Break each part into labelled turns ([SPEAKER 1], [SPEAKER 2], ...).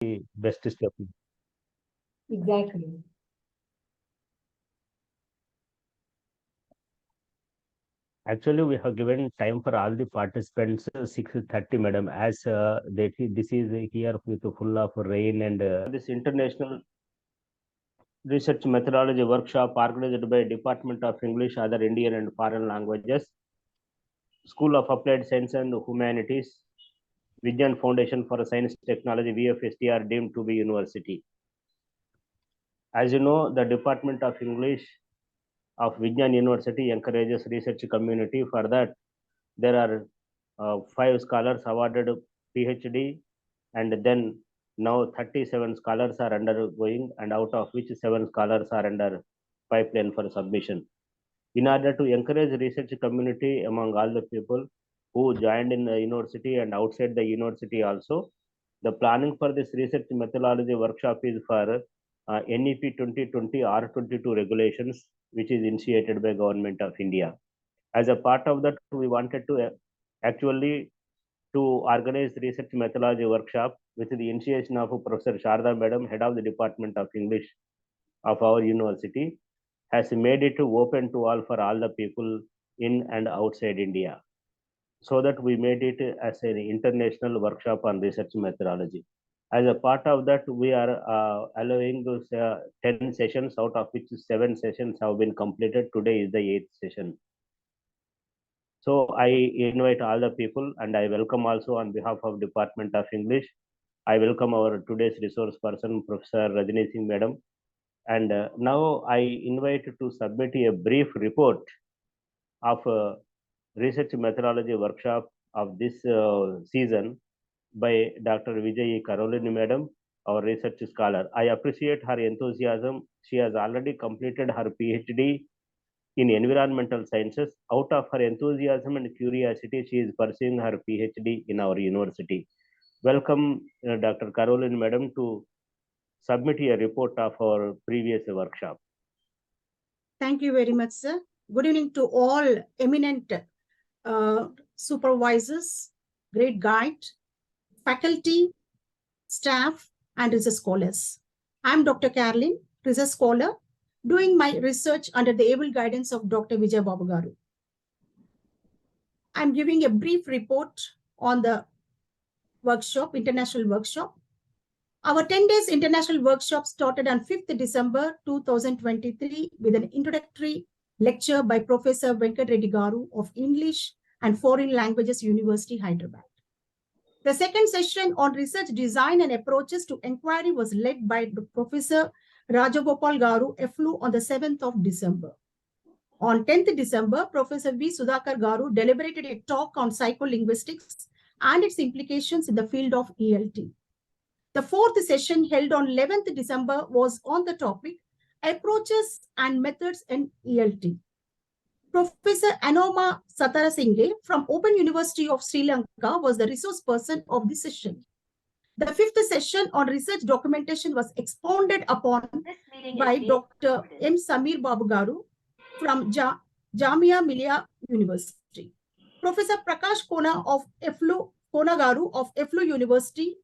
[SPEAKER 1] best step.
[SPEAKER 2] Exactly.
[SPEAKER 1] Actually, we have given time for all the participants 6:30, madam, as this is here with full of rain and this international research methodology workshop organized by Department of English, Other Indian and Foreign Languages, School of Applied Science and Humanities, Vision Foundation for Science Technology, VFSTR, deemed to be university. As you know, the Department of English of Vision University encourages research community. For that, there are 5 scholars awarded PhD, and then now 37 scholars are undergoing, and out of which 7 scholars are under pipeline for submission. In order to encourage research community among all the people who joined in the university and outside the university also, the planning for this research methodology workshop is for NEP 2020 R22 regulations, which is initiated by Government of India. As a part of that, we wanted to actually to organize research methodology workshop with the initiation of Professor Sharda Madam, Head of the Department of English of our university, has made it open to all for all the people in and outside India. So that we made it as an international workshop on research methodology. As a part of that, we are allowing those 10 sessions, out of which 7 sessions have been completed. Today is the 8th session. So I invite all the people, and I welcome also on behalf of Department of English, I welcome our today's resource person, Professor Rajni Singh Madam. And now I invite to submit a brief report of research methodology workshop of this season by Dr. Vijay Caroline Madam, our research scholar. I appreciate her enthusiasm. She has already completed her PhD in environmental sciences. Out of her enthusiasm and curiosity, she is pursuing her PhD in our university. Welcome, Dr. Caroline Madam, to submit a report of our previous workshop.
[SPEAKER 2] Thank you very much, sir. Good evening to all eminent supervisors, great guide, faculty, staff, and research scholars. I'm Dr. Caroline, research scholar, doing my research under the able guidance of Dr. Vijay Babu Garu. I'm giving a brief report on the workshop, international workshop. Our 10 days international workshop started on 5th December 2023 with an introductory lecture by Professor Venkat Reddy Garu of English and Foreign Languages University, Hyderabad. The second session on research design and approaches to inquiry was led by Professor Rajagopal Garu, FLU, on the 7th of December. On 10th December, Professor V. Sudhakar Garu deliberated a talk on psycholinguistics and its implications in the field of ELT. The fourth session held on 11th December was on the topic Approaches and Methods in ELT. Professor Anoma Satarasinghe from Open University of Sri Lanka was the resource person of the session. The fifth session on research documentation was expounded upon by Dr. M. Samir Babu Garu from Jamia Millia University. Professor Prakash Kona Garu of FLU University,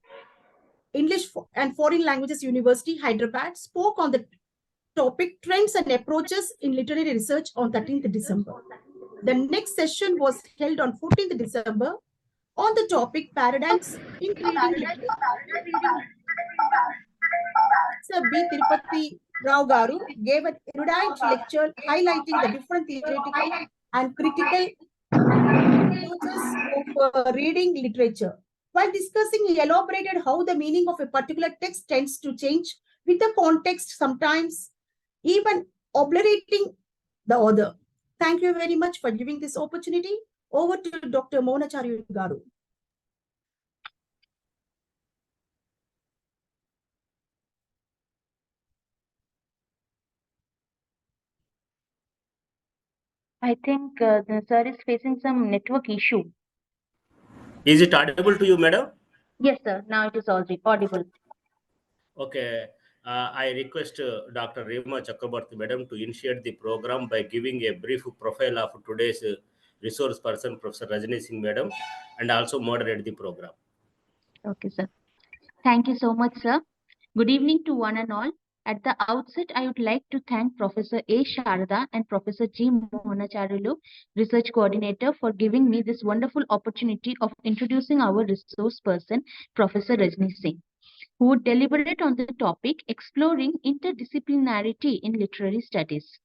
[SPEAKER 2] English and Foreign Languages University, Hyderabad, spoke on the topic Trends and Approaches in Literary Research on 13th December. The next session was held on 14th December on the topic Paradigms in Reading Literature. Sir B. Tirupati Rao Garu gave an erudite lecture highlighting the different theoretical and critical approaches of reading literature. While discussing, he elaborated how the meaning of a particular text tends to change with the context, sometimes even obliterating the author. Thank you very much for giving this opportunity. Over to Dr. Monachari Garu.
[SPEAKER 3] I think the sir is facing some network issue.
[SPEAKER 1] Is it audible to you, madam?
[SPEAKER 3] Yes, sir. Now it is audible.
[SPEAKER 1] Okay. I request Dr. Rima Chakrabarti madam to initiate the program by giving a brief profile of today's resource person, Professor Rajni Singh madam, and also moderate the program.
[SPEAKER 3] Okay, sir. Thank you so much, sir. Good evening to one and all. At the outset, I would like to thank Professor A. Sharda and Professor G. Mohanacharulu, Research Coordinator, for giving me this wonderful opportunity of introducing our resource person, Professor Rajni Singh, who would deliberate on the topic exploring interdisciplinarity in literary studies.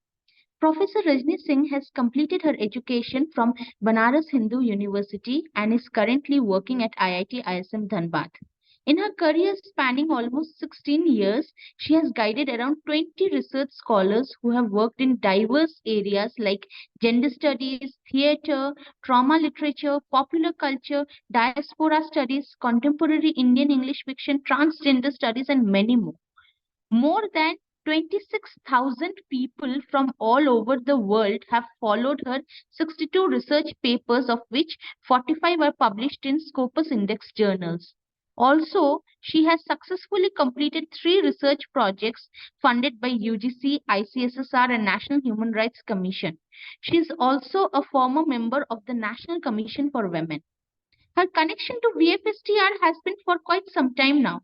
[SPEAKER 3] Professor Rajni Singh has completed her education from Banaras Hindu University and is currently working at IIT ISM Dhanbad. In her career spanning almost 16 years, she has guided around 20 research scholars who have worked in diverse areas like gender studies, theatre, trauma literature, popular culture, diaspora studies, contemporary Indian English fiction, transgender studies, and many more. More than 26,000 people from all over the world have followed her 62 research papers, of which 45 are published in Scopus Index journals. Also, she has successfully completed 3 research projects funded by UGC, ICSSR, and National Human Rights Commission. She is also a former member of the National Commission for Women. Her connection to VFSTR has been for quite some time now.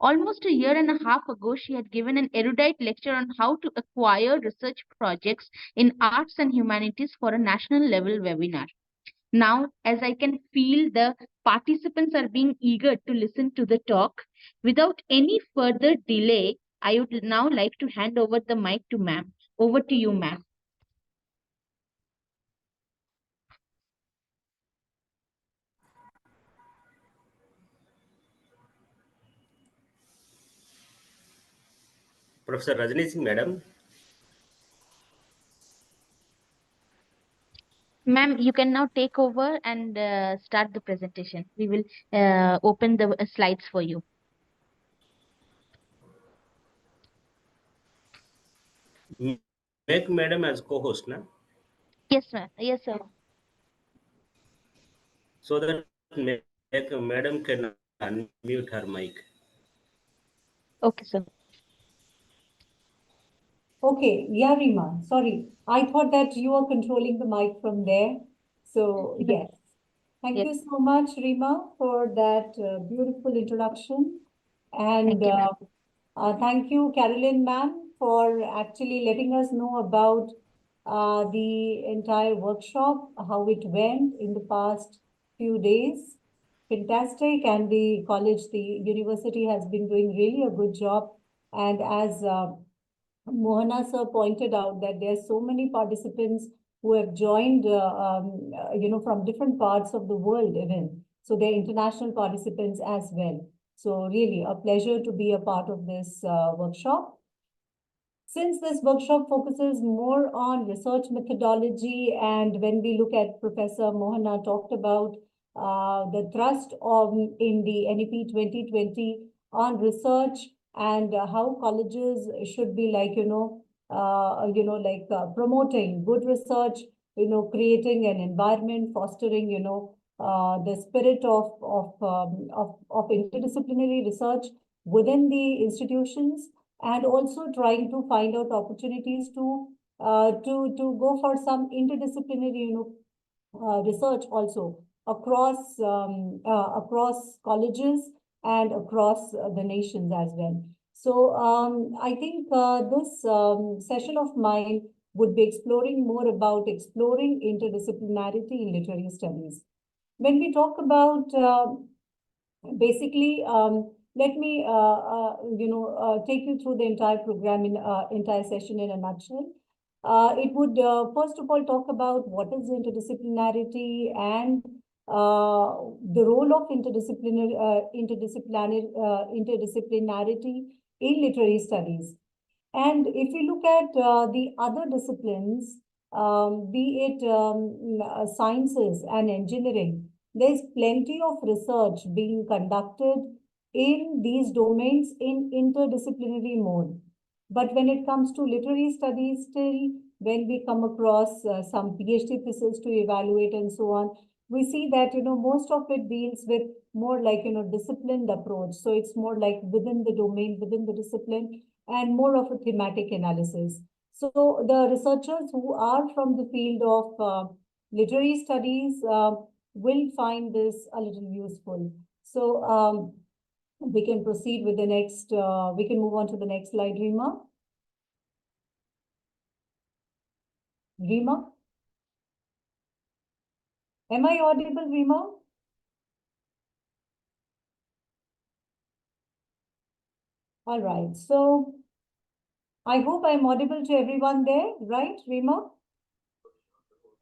[SPEAKER 3] Almost a year and a half ago, she had given an erudite lecture on how to acquire research projects in arts and humanities for a national level webinar. Now, as I can feel the participants are being eager to listen to the talk, without any further delay, I would now like to hand over the mic to ma'am. Over to you, ma'am.
[SPEAKER 1] Professor Rajni Singh, madam.
[SPEAKER 3] Ma'am, you can now take over and start the presentation. We will open the slides for you.
[SPEAKER 1] Make madam as co-host, na?
[SPEAKER 3] Yes, ma'am. Yes, sir.
[SPEAKER 1] So that madam can unmute her mic.
[SPEAKER 3] Okay, sir.
[SPEAKER 4] Okay, yeah, Rima, sorry. I thought that you were controlling the mic from there. So, yes. Thank you so much, Rima, for that beautiful introduction. And thank you, Carolyn, ma'am, for actually letting us know about the entire workshop, how it went in the past few days. Fantastic. And the college, the university has been doing really a good job. And as Mohana sir pointed out that there are so many participants who have joined, from different parts of the world even. So they're international participants as well. So really a pleasure to be a part of this workshop. Since this workshop focuses more on research methodology, and when we look at Professor Mohana talked about the thrust in the NEP 2020 on research and how colleges should be promoting good research, creating an environment, fostering, the spirit of interdisciplinary research within the institutions, and also trying to find out opportunities to go for some interdisciplinary, research also across colleges and across the nations as well. So I think this session of mine would be exploring more about exploring interdisciplinarity in literary studies. When we talk about basically, let me take you through the entire program in entire session in a nutshell. It would first of all talk about what is interdisciplinarity and the role of interdisciplinarity in literary studies. And if you look at the other disciplines, be it sciences and engineering, there's plenty of research being conducted in these domains in interdisciplinary mode. But when it comes to literary studies, still, when we come across some PhD thesis to evaluate and so on, we see that, most of it deals with more like, disciplined approach. So it's more like within the domain, within the discipline, and more of a thematic analysis. So the researchers who are from the field of literary studies will find this a little useful. So We can proceed with the next, we can move on to the next slide, Rima. Rima? Am I audible, Rima? All right, so I hope I'm audible to everyone there, right, Rima?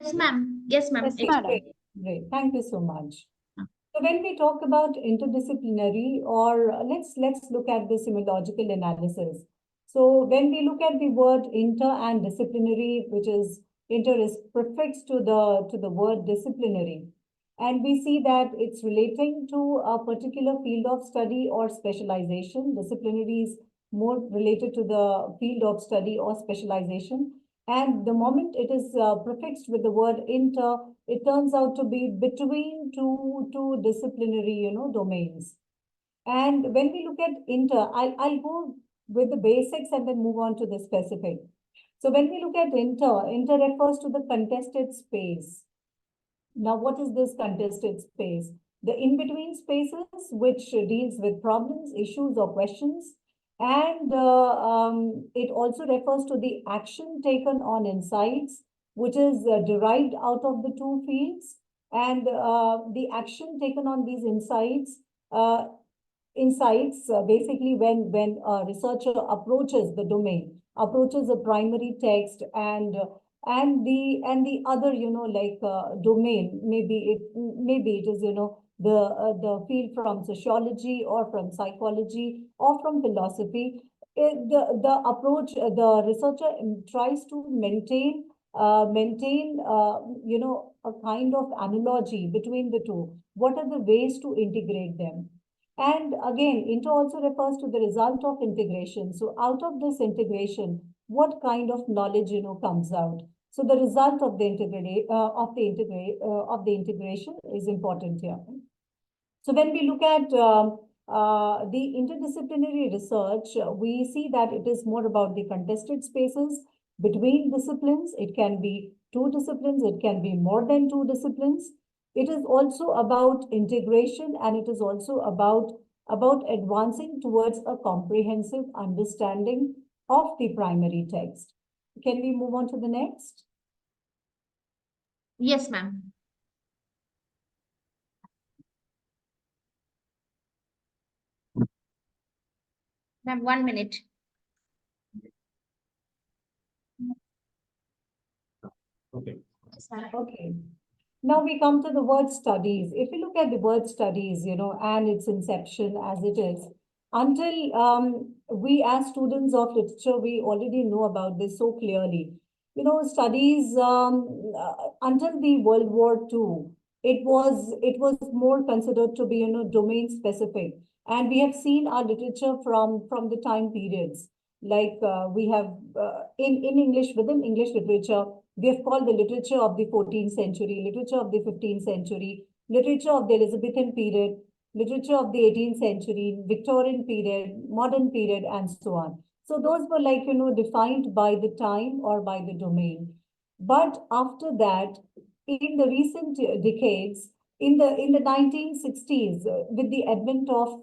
[SPEAKER 3] Yes, ma'am. Yes, ma'am.
[SPEAKER 4] Okay, great, great. Thank you so much. So when we talk about interdisciplinary, or let's look at the semiological analysis. So when we look at the word inter and disciplinary, which is inter is prefix to the word disciplinary, and we see that it's relating to a particular field of study or specialization. Disciplinary is more related to the field of study or specialization. And the moment it is prefixed with the word inter, it turns out to be between two disciplinary, domains. And when we look at inter, I'll go with the basics and then move on to the specific. So when we look at inter refers to the contested space. Now, what is this contested space? The in-between spaces, which deals with problems, issues, or questions. And it also refers to the action taken on insights, which is derived out of the two fields. And the action taken on these insights, basically when a researcher approaches the domain, approaches a primary text and the other, domain, maybe it is, the field from sociology or from psychology or from philosophy. The approach, the researcher tries to maintain a kind of analogy between the two. What are the ways to integrate them? And again, inter also refers to the result of integration. So out of this integration, what kind of knowledge, comes out? So the result of the integration is important here. So when we look at the interdisciplinary research, we see that it is more about the contested spaces between disciplines. It can be two disciplines, it can be more than two disciplines. It is also about integration, and it is also about advancing towards a comprehensive understanding of the primary text. Can we move on to the next?
[SPEAKER 3] Yes, ma'am. Ma'am, 1 minute.
[SPEAKER 1] Okay.
[SPEAKER 4] Okay. Now we come to the word studies. If you look at the word studies, and its inception as it is, until we as students of literature, we already know about this so clearly. Studies until the World War II, it was more considered to be, domain specific. And we have seen our literature from the time periods. Like we have in English, within English literature, we have called the literature of the 14th century, literature of the 15th century, literature of the Elizabethan period, literature of the 18th century, Victorian period, modern period, and so on. So those were like, defined by the time or by the domain. But after that, in the recent decades, in the 1960s, with the advent of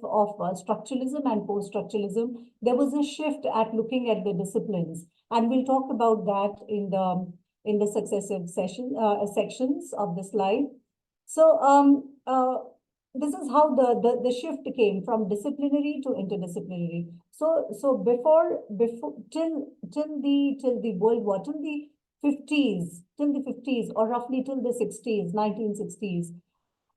[SPEAKER 4] structuralism and post-structuralism, there was a shift at looking at the disciplines. And we'll talk about that in the successive sections of the slide. So this is how the shift came from disciplinary to interdisciplinary. So before till the World War, till the 50s, or roughly till the 60s, 1960s.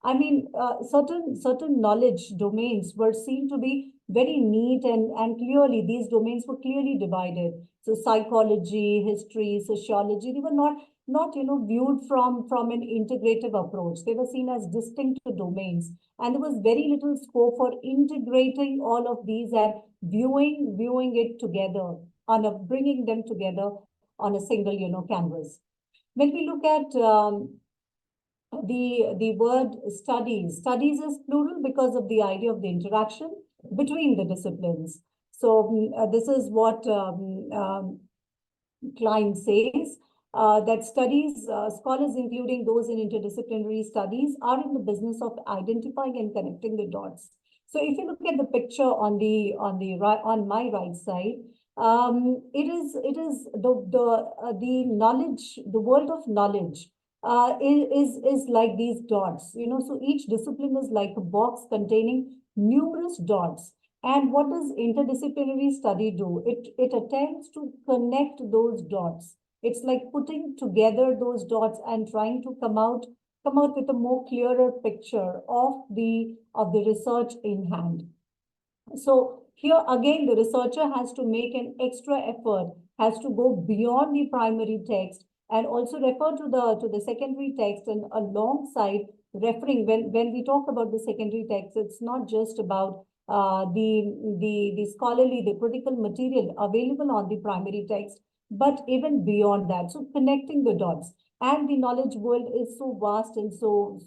[SPEAKER 4] I mean, certain knowledge domains were seen to be very neat, and clearly these domains were clearly divided. So psychology, history, sociology, they were not viewed from an integrative approach. They were seen as distinct domains, and there was very little scope for integrating all of these and viewing it together, bringing them together on a single canvas. When we look at the word studies is plural because of the idea of the interaction between the disciplines. So this is what Klein says, that scholars, including those in interdisciplinary studies, are in the business of identifying and connecting the dots So if you look at the picture on the right, on my right side, it is the knowledge, the world of knowledge is like these dots, you know. So each discipline is like a box containing numerous dots. And what does interdisciplinary study do? It attempts to connect those dots. It's like putting together those dots and trying to come out with a more clearer picture of the research in hand. So here again, the researcher has to make an extra effort, has to go beyond the primary text and also refer to the secondary text, and alongside referring, when we talk about the secondary text, it's not just about the scholarly, the critical material available on the primary text, but even beyond that. So connecting the dots, and the knowledge world is so vast and so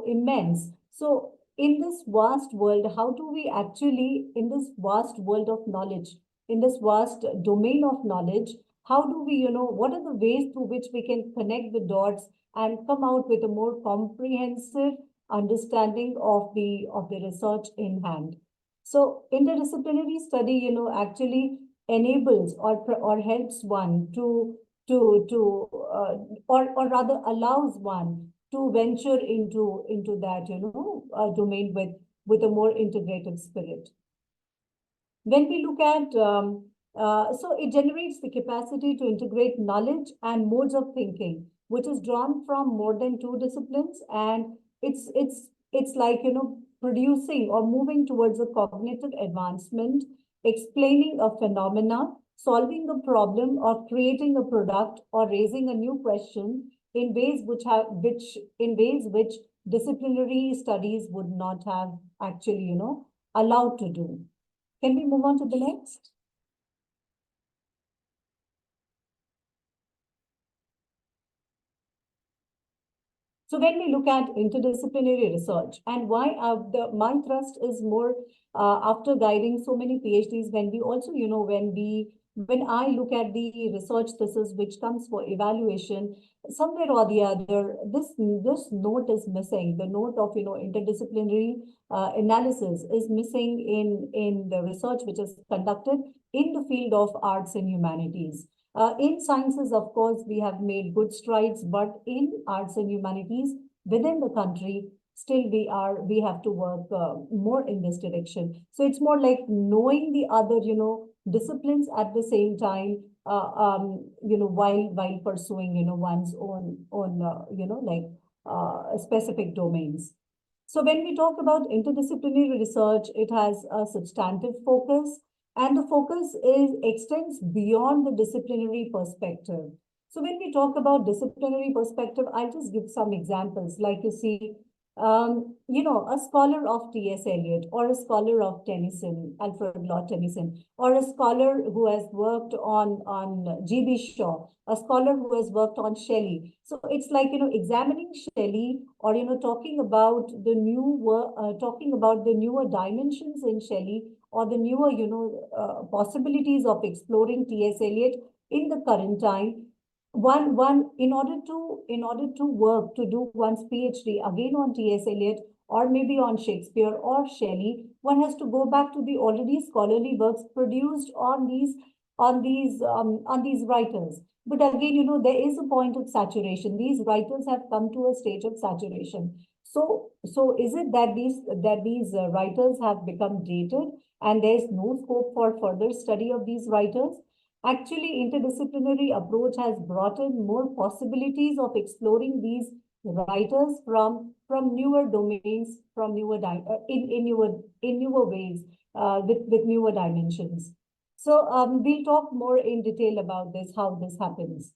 [SPEAKER 4] immense. So in this vast world, how do we actually, in this vast world of knowledge, in this vast domain of knowledge, how do we, you know, what are the ways through which we can connect the dots and come out with a more comprehensive understanding of the research in hand? So interdisciplinary study, you know, actually enables or helps one or rather allows one to venture into that, you know, domain with a more integrative spirit. When we look at, so it generates the capacity to integrate knowledge and modes of thinking, which is drawn from more than two disciplines, and it's like, you know, producing or moving towards a cognitive advancement, explaining a phenomena, solving a problem, or creating a product, or raising a new question in ways which disciplinary studies would not have actually, you know, allowed to do. Can we move on to the next? So when we look at interdisciplinary research, and why my thrust is more after guiding so many PhDs, when we also, you know, when I look at the research thesis which comes for evaluation, somewhere or the other, this note is missing. The note of, you know, interdisciplinary analysis is missing in the research which is conducted in the field of arts and humanities. In sciences, of course, we have made good strides, but in arts and humanities within the country, still we have to work more in this direction. So it's more like knowing the other, you know, disciplines at the same time, you know, while pursuing, you know, one's own you know, like specific domains. So when we talk about interdisciplinary research, it has a substantive focus, and the focus extends beyond the disciplinary perspective. So when we talk about disciplinary perspective, I'll just give some examples. Like you see, you know, a scholar of T.S. Eliot, or a scholar of Tennyson, Alfred Lord Tennyson, or a scholar who has worked on G.B. Shaw, a scholar who has worked on Shelley. So it's like, you know, examining Shelley, or, you know, talking about the newer dimensions in Shelley, or the newer, you know, possibilities of exploring T.S. Eliot in the current time. One in order to work to do one's PhD again on T.S. Eliot, or maybe on Shakespeare or Shelley, one has to go back to the already scholarly works produced on these writers. But again, you know, there is a point of saturation. These writers have come to a stage of saturation. So is it that these writers have become dated and there's no scope for further study of these writers? Actually, interdisciplinary approach has brought in more possibilities of exploring these writers from newer domains, from newer in newer ways, with newer dimensions. So we'll talk more in detail about this, how this happens.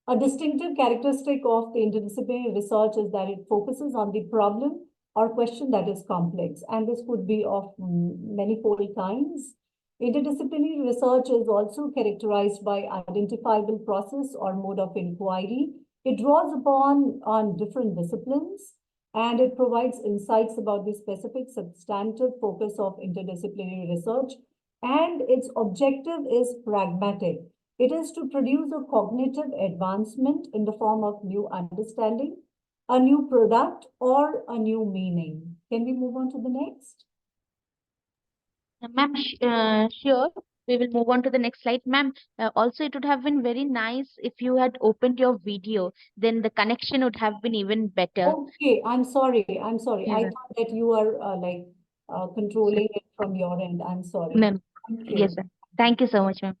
[SPEAKER 4] A distinctive characteristic of the interdisciplinary research is that it focuses on the problem or question that is complex, and this could be of manifold kinds. Interdisciplinary research is also characterized by identifiable process or mode of inquiry. It draws upon on different disciplines, and it provides insights about the specific substantive focus of interdisciplinary research, and its objective is pragmatic. It is to produce a cognitive advancement in the form of new understanding, a new product, or a new meaning. Can we move on to the next?
[SPEAKER 3] Ma'am, sure. We will move on to the next slide. Ma'am, also it would have been very nice if you had opened your video, then the connection would have been even better.
[SPEAKER 4] Okay, I'm sorry. I'm sorry. I
[SPEAKER 3] Yeah.
[SPEAKER 4] thought that you are controlling it from your end. I'm sorry.
[SPEAKER 3] Ma'am,
[SPEAKER 4] Thank
[SPEAKER 3] yes,
[SPEAKER 4] you.
[SPEAKER 3] sir. Thank you so much, ma'am.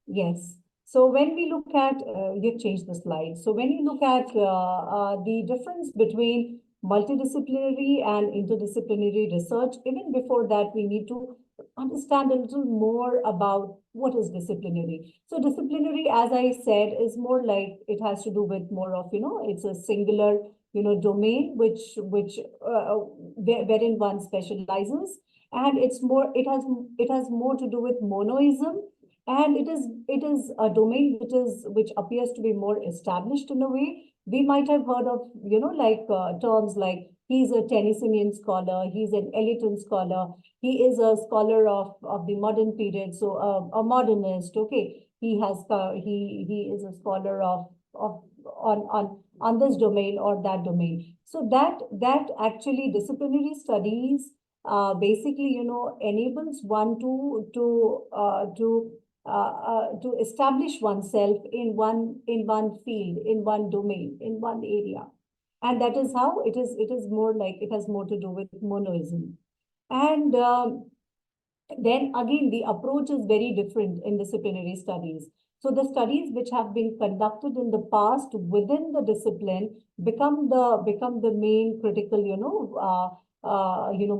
[SPEAKER 4] Yes. So when we look at, you've changed the slide. So when you look at the difference between multidisciplinary and interdisciplinary research, even before that, we need to understand a little more about what is disciplinary. So disciplinary, as I said, is more like it has to do with more of, it's a singular, domain wherein one specializes, and it has more to do with monoism, and it is a domain which appears to be more established in a way. We might have heard of, like terms like he's a Tennysonian scholar, he's an Eliton scholar, he is a scholar of the modern period, so a modernist. Okay, he is a scholar of on this domain or that domain. So that actually disciplinary studies basically enables one to establish oneself in one field, in one domain, in one area. And that is how it is more like it has more to do with monoism. And then again, the approach is very different in disciplinary studies. So the studies which have been conducted in the past within the discipline become the main critical,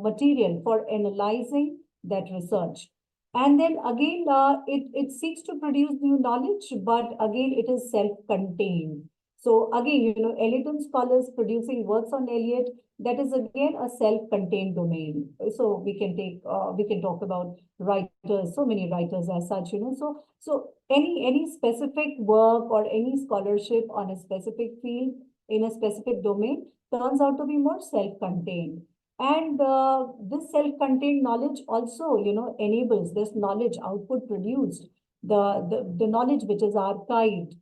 [SPEAKER 4] material for analyzing that research. And then again, it seeks to produce new knowledge, but again, it is self-contained. So again, Eliot scholars producing works on Eliot, that is again a self-contained domain. So we can talk about writers, so many writers as such, So any specific work or any scholarship on a specific field in a specific domain turns out to be more self-contained. And this self-contained knowledge also, enables this knowledge output produced, the knowledge which is archived,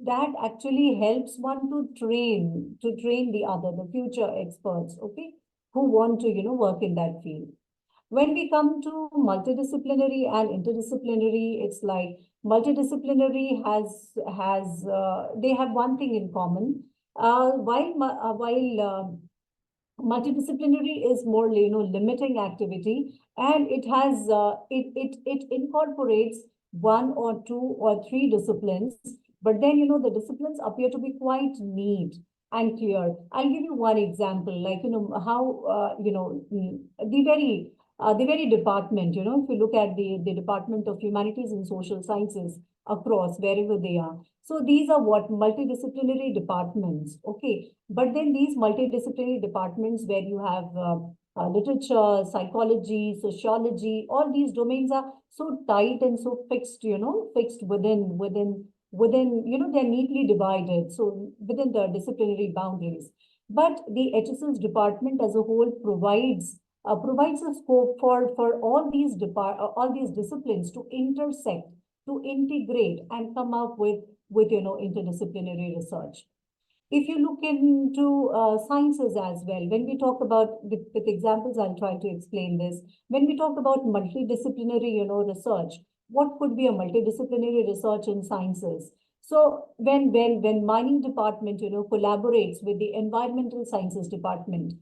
[SPEAKER 4] that actually helps one to train the other, the future experts, okay, who want to, work in that field. When we come to multidisciplinary and interdisciplinary, it's like multidisciplinary has they have one thing in common. While multidisciplinary is more, limiting activity, and it incorporates one or two or three disciplines, but then, the disciplines appear to be quite neat and clear. I'll give you one example, like, how, the very department, if you look at the Department of Humanities and Social Sciences across wherever they are. So these are what multidisciplinary departments, okay? But then these multidisciplinary departments where you have literature, psychology, sociology, all these domains are so tight and so fixed, fixed within, they're neatly divided. So within the disciplinary boundaries. But the HSS department as a whole provides a scope for all these disciplines to intersect, to integrate, and come up with interdisciplinary research. If you look into sciences as well, when we talk about, with examples, I'll try to explain this. When we talk about multidisciplinary, research, what could be a multidisciplinary research in sciences? So when mining department, collaborates with the environmental sciences department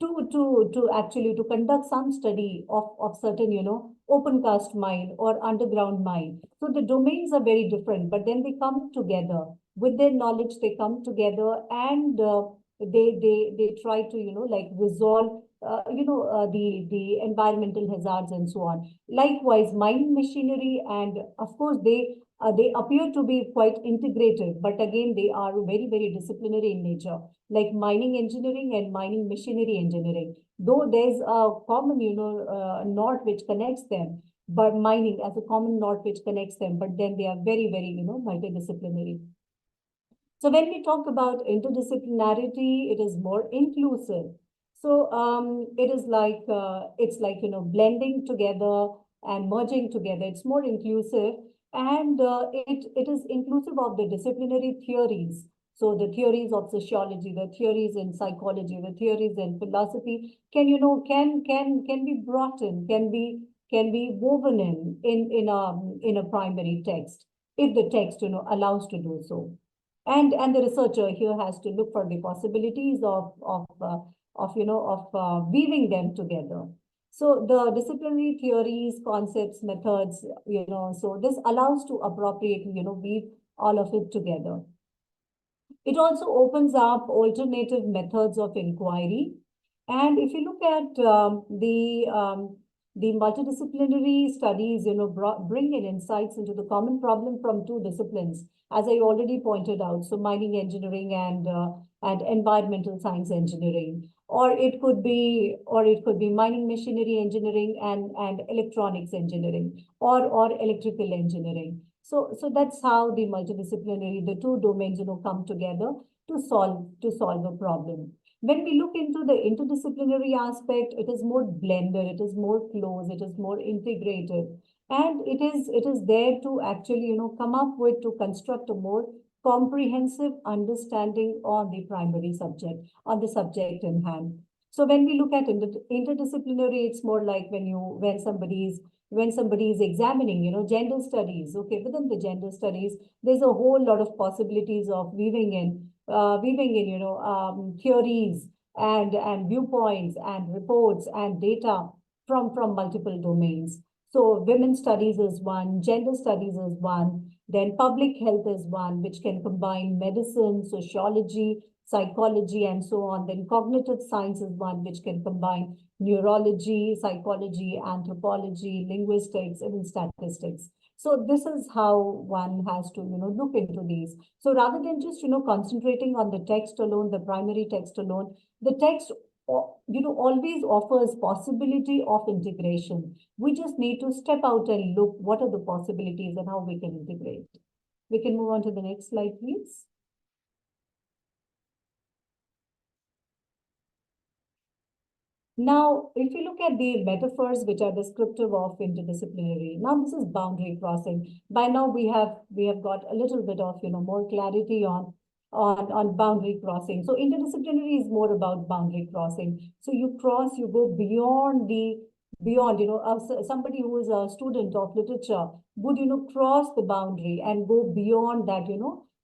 [SPEAKER 4] to actually to conduct some study of certain, open cast mine or underground mine. So the domains are very different, but then they come together with their knowledge. They come together, and they try to, like resolve the environmental hazards and so on. Likewise, mining machinery, and of course they appear to be quite integrated, but again they are very, very disciplinary in nature, like mining engineering and mining machinery engineering. Though there's a common, knot which connects them, but mining as a common knot which connects them, but then they are very, very, multidisciplinary. So when we talk about interdisciplinarity, it is more inclusive. So it is like it's like, blending together and merging together. It's more inclusive, and it is inclusive of the disciplinary theories. So the theories of sociology, the theories in psychology, the theories in philosophy can, can be brought in, can be woven in a primary text, if the text, allows to do so. And the researcher here has to look for the possibilities of weaving them together. So the disciplinary theories, concepts, methods, so this allows to appropriately, weave all of it together. It also opens up alternative methods of inquiry. And if you look at the multidisciplinary studies, bring in insights into the common problem from two disciplines, as I already pointed out. So mining engineering and environmental science engineering, or it could be mining machinery engineering and electronics engineering, or electrical engineering. So that's how the multidisciplinary, the two domains, come together to solve a problem. When we look into the interdisciplinary aspect, it is more blended, it is more close, it is more integrated, and it is there to actually, come up with, to construct a more comprehensive understanding on the primary subject, on the subject in hand. So when we look at interdisciplinary, it's more like when somebody is examining, gender studies. Okay, within the gender studies, there's a whole lot of possibilities of weaving in, theories and viewpoints and reports and data from multiple domains. So women's studies is one, gender studies is one, then public health is one, which can combine medicine, sociology, psychology, and so on. Then cognitive science is one, which can combine neurology, psychology, anthropology, linguistics, even statistics. So this is how one has to, look into these. So rather than just, concentrating on the text alone, the primary text alone, the text, always offers possibility of integration. We just need to step out and look what are the possibilities and how we can integrate. We can move on to the next slide, please. Now, if you look at the metaphors which are descriptive of interdisciplinary, now this is boundary crossing. By now we have got a little bit of more clarity on boundary crossing. So interdisciplinary is more about boundary crossing. So you go beyond somebody who is a student of literature would cross the boundary and go beyond that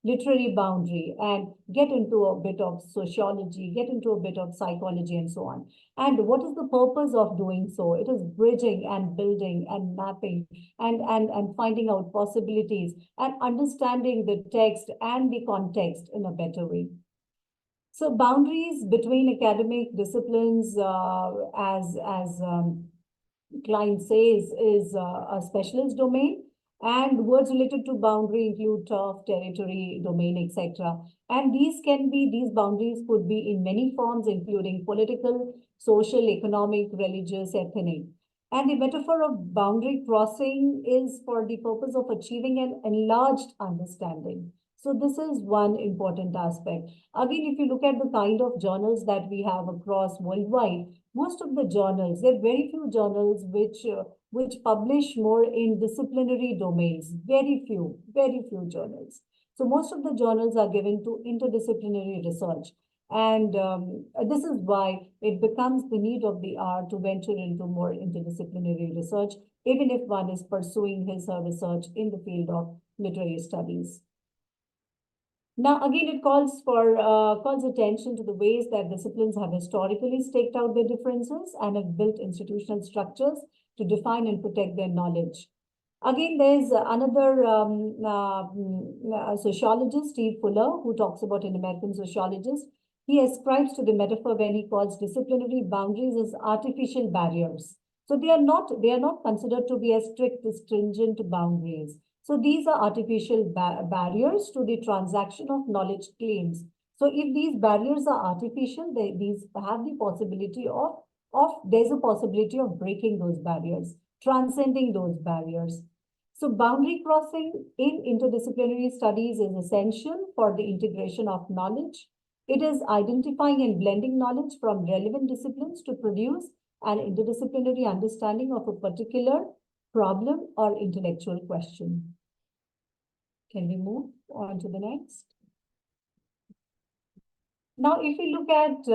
[SPEAKER 4] literary boundary and get into a bit of sociology, get into a bit of psychology, and so on. And what is the purpose of doing so? It is bridging and building and mapping and finding out possibilities and understanding the text and the context in a better way. So boundaries between academic disciplines, as Klein says, is a specialist domain. And words related to boundary include turf, territory, domain, etc. And these boundaries could be in many forms, including political, social, economic, religious, ethnic. And the metaphor of boundary crossing is for the purpose of achieving an enlarged understanding. So this is one important aspect. Again, if you look at the kind of journals that we have across worldwide, most of the journals, there are very few journals which publish more in disciplinary domains. Very few journals. So most of the journals are given to interdisciplinary research. And this is why it becomes the need of the hour to venture into more interdisciplinary research, even if one is pursuing his or her research in the field of literary studies. Now, again, it calls attention to the ways that disciplines have historically staked out their differences and have built institutional structures to define and protect their knowledge. Again, there's another sociologist, Steve Fuller, who talks about an American sociologist. He ascribes to the metaphor when he calls disciplinary boundaries as artificial barriers. So they are not considered to be as strict, stringent boundaries. So these are artificial barriers to the transaction of knowledge claims. So if these barriers are artificial, these have the possibility there's a possibility of breaking those barriers, transcending those barriers. So boundary crossing in interdisciplinary studies is essential for the integration of knowledge. It is identifying and blending knowledge from relevant disciplines to produce an interdisciplinary understanding of a particular problem or intellectual question. Can we move on to the next? Now, if we look at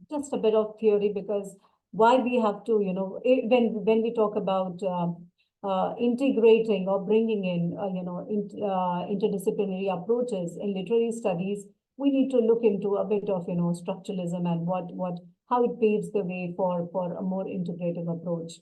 [SPEAKER 4] just a bit of theory, because why we have to, when we talk about integrating or bringing in, interdisciplinary approaches in literary studies, we need to look into a bit of, structuralism and how it paves the way for a more integrative approach.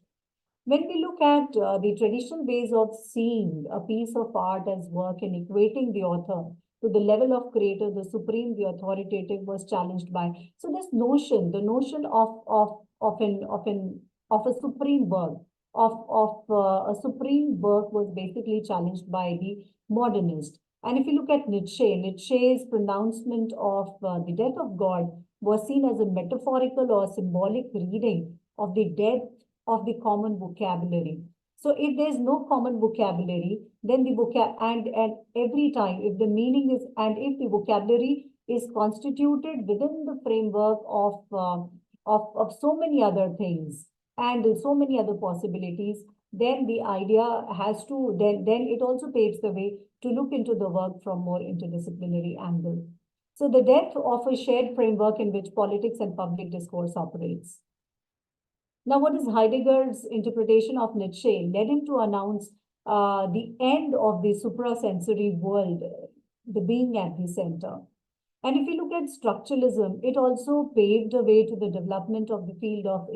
[SPEAKER 4] When we look at the traditional ways of seeing a piece of art as work and equating the author to the level of creator, the supreme, the authoritative was challenged by. So this notion, the notion of a supreme work, a supreme work was basically challenged by the modernist. And if you look at Nietzsche's pronouncement of the death of God was seen as a metaphorical or symbolic reading of the death of the common vocabulary. So if there's no common vocabulary, then the and every time if the meaning is, and if the vocabulary is constituted within the framework of so many other things and so many other possibilities, then the idea has to, then it also paves the way to look into the work from more interdisciplinary angle. So the death of a shared framework in which politics and public discourse operates. Now, what is Heidegger's interpretation of Nietzsche led him to announce the end of the suprasensory world, the being at the center. And if you look at structuralism, it also paved the way to the development of the field of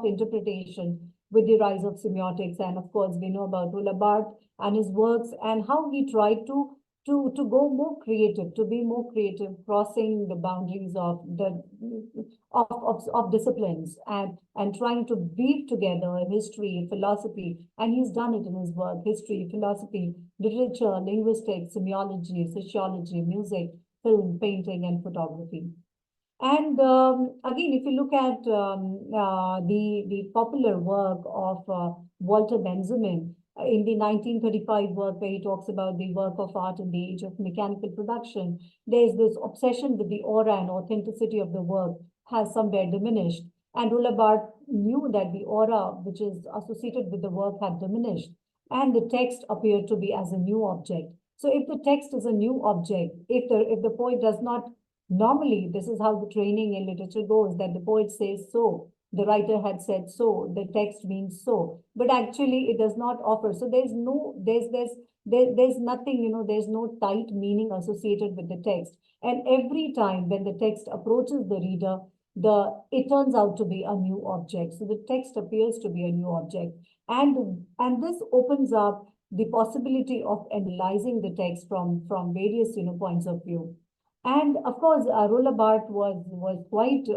[SPEAKER 4] interpretation with the rise of semiotics. And of course, we know about Roland Barthes and his works and how he tried to go more creative, to be more creative, crossing the boundaries of disciplines and trying to weave together history, philosophy, and he's done it in his work: history, philosophy, literature, linguistics, semiology, sociology, music, film, painting, and photography. And again, if you look at the popular work of Walter Benjamin, in the 1935 work where he talks about the work of art in the age of mechanical production, there's this obsession with the aura and authenticity of the work has somewhere diminished. And Roland Barthes knew that the aura which is associated with the work had diminished, and the text appeared to be as a new object. So if the text is a new object, if the poet does not, normally this is how the training in literature goes, that the poet says so, the writer had said so, the text means so, but actually it does not offer. So there's nothing, there's no tight meaning associated with the text. And every time when the text approaches the reader, it turns out to be a new object. So the text appears to be a new object. And this opens up the possibility of analyzing the text from various points of view. And of course, Roland Barthes was quite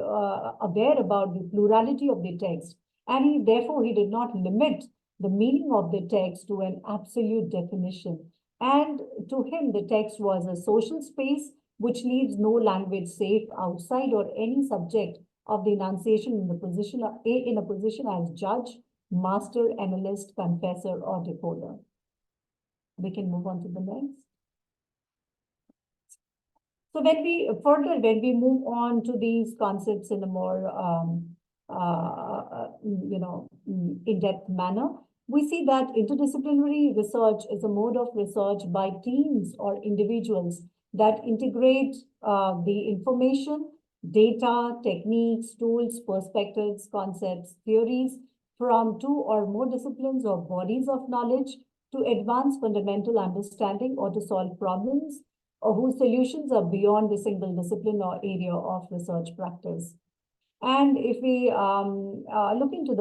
[SPEAKER 4] aware about the plurality of the text, and therefore he did not limit the meaning of the text to an absolute definition. And to him, the text was a social space which leaves no language safe outside or any subject of the enunciation in a position as judge, master, analyst, confessor, or decoder. We can move on to the next. So when we move on to these concepts in a more, in-depth manner, we see that interdisciplinary research is a mode of research by teams or individuals that integrate the information, data, techniques, tools, perspectives, concepts, theories from two or more disciplines or bodies of knowledge to advance fundamental understanding or to solve problems or whose solutions are beyond the single discipline or area of research practice. And if we look into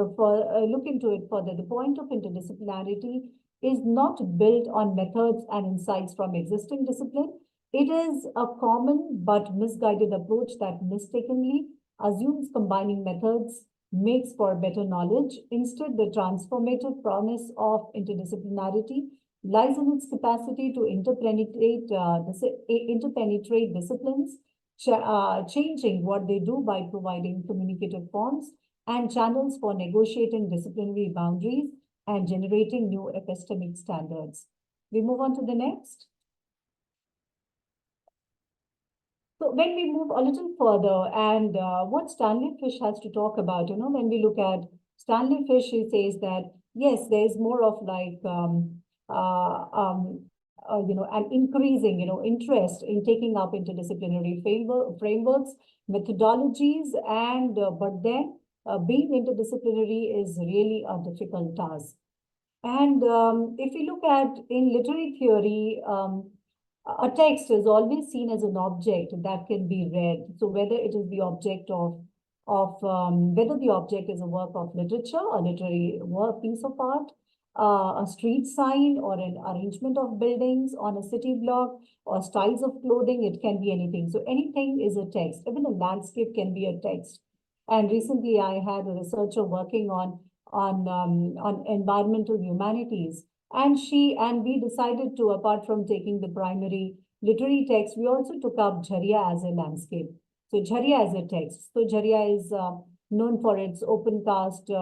[SPEAKER 4] it further, the point of interdisciplinarity is not built on methods and insights from existing discipline. It is a common but misguided approach that mistakenly assumes combining methods makes for better knowledge. Instead, the transformative promise of interdisciplinarity lies in its capacity to interpenetrate disciplines, changing what they do by providing communicative forms and channels for negotiating disciplinary boundaries and generating new epistemic standards. We move on to the next. So when we move a little further, and what Stanley Fish has to talk about, when we look at Stanley Fish, he says that, yes, there's more of like an increasing, interest in taking up interdisciplinary frameworks, methodologies, and but then being interdisciplinary is really a difficult task. And if you look at in literary theory, a text is always seen as an object that can be read. So whether it is the object of whether the object is a work of literature, a literary work, piece of art, a street sign, or an arrangement of buildings on a city block, or styles of clothing, it can be anything. So anything is a text. Even a landscape can be a text. And recently I had a researcher working on environmental humanities. And we decided to, apart from taking the primary literary text, we also took up Jharia as a landscape. So Jharia as a text. So Jharia is known for its open cast the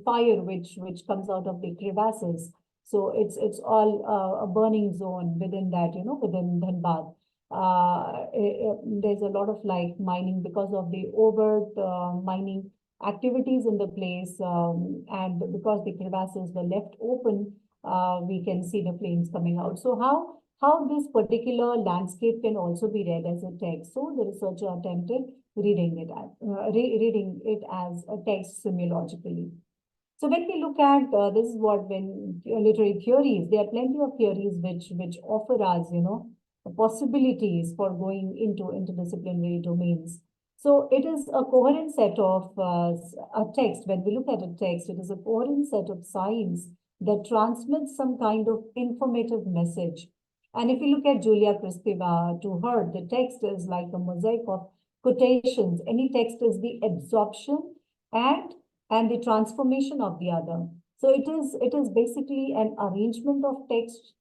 [SPEAKER 4] fire which comes out of the crevasses. So it's all a burning zone within that, within Dhanbad. There's a lot of like mining because of the overt mining activities in the place, and because the crevasses were left open, we can see the flames coming out. So how this particular landscape can also be read as a text. So the researcher attempted reading it as a text semiologically. So when we look at this is what when literary theories, there are plenty of theories which offer us, possibilities for going into interdisciplinary domains. So it is a coherent set of a text. When we look at a text, it is a coherent set of signs that transmits some kind of informative message. And if you look at Julia Kristeva, to her, the text is like a mosaic of quotations. Any text is the absorption and the transformation of the other. So it is basically an arrangement of texts.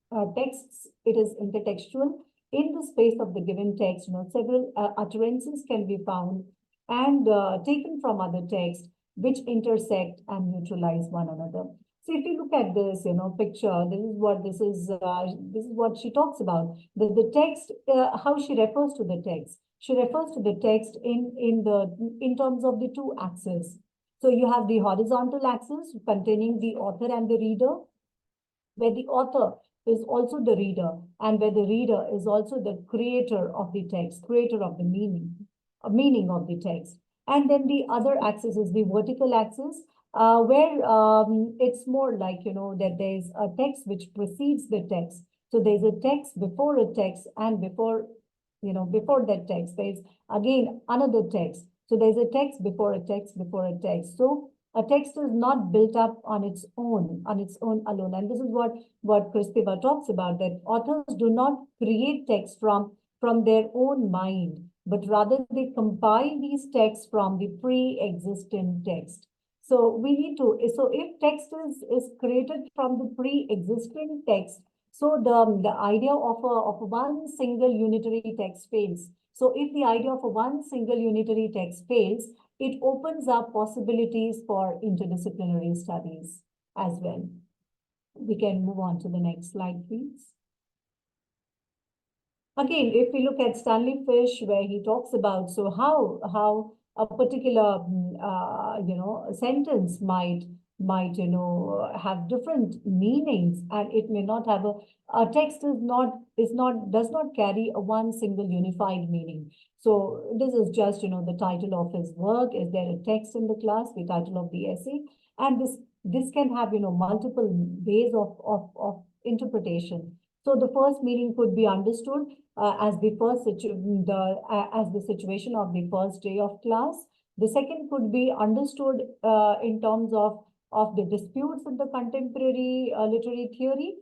[SPEAKER 4] It is intertextual. In the space of the given text, several utterances can be found and taken from other texts which intersect and neutralize one another. So if you look at this, picture, this is what she talks about. The text, how she refers to the text. She refers to the text in terms of the two axes. So you have the horizontal axis containing the author and the reader, where the author is also the reader, and where the reader is also the creator of the text, creator of the meaning of the text. And then the other axis is the vertical axis, where it's more like, that there's a text which precedes the text. So there's a text before a text, and before that text, there's again another text. So there's a text before a text before a text. So a text is not built up on its own alone. And this is what Kristeva talks about, that authors do not create text from their own mind, but rather they compile these texts from the pre-existing text. So if text is created from the pre-existing text, so the idea of one single unitary text fails. So if the idea of one single unitary text fails, it opens up possibilities for interdisciplinary studies as well. We can move on to the next slide, please. Again, if we look at Stanley Fish, where he talks about, so how a particular, sentence might have different meanings, and it may not have a text does not carry a one single unified meaning. So this is just, the title of his work. Is there a text in the class? The title of the essay, and this can have, multiple ways of interpretation. So the first meaning could be understood as the situation of the first day of class. The second could be understood in terms of the disputes in the contemporary literary theory.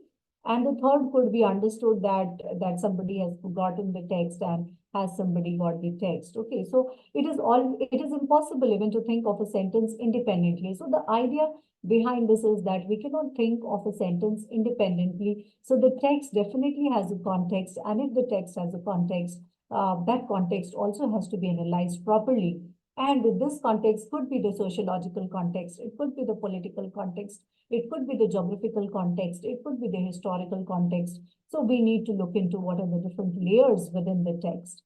[SPEAKER 4] And the third could be understood that somebody has forgotten the text and has somebody got the text. Okay, so it is impossible even to think of a sentence independently. So the idea behind this is that we cannot think of a sentence independently. So the text definitely has a context, and if the text has a context, that context also has to be analyzed properly. And this context could be the sociological context, it could be the political context, it could be the geographical context, it could be the historical context. So we need to look into what are the different layers within the text.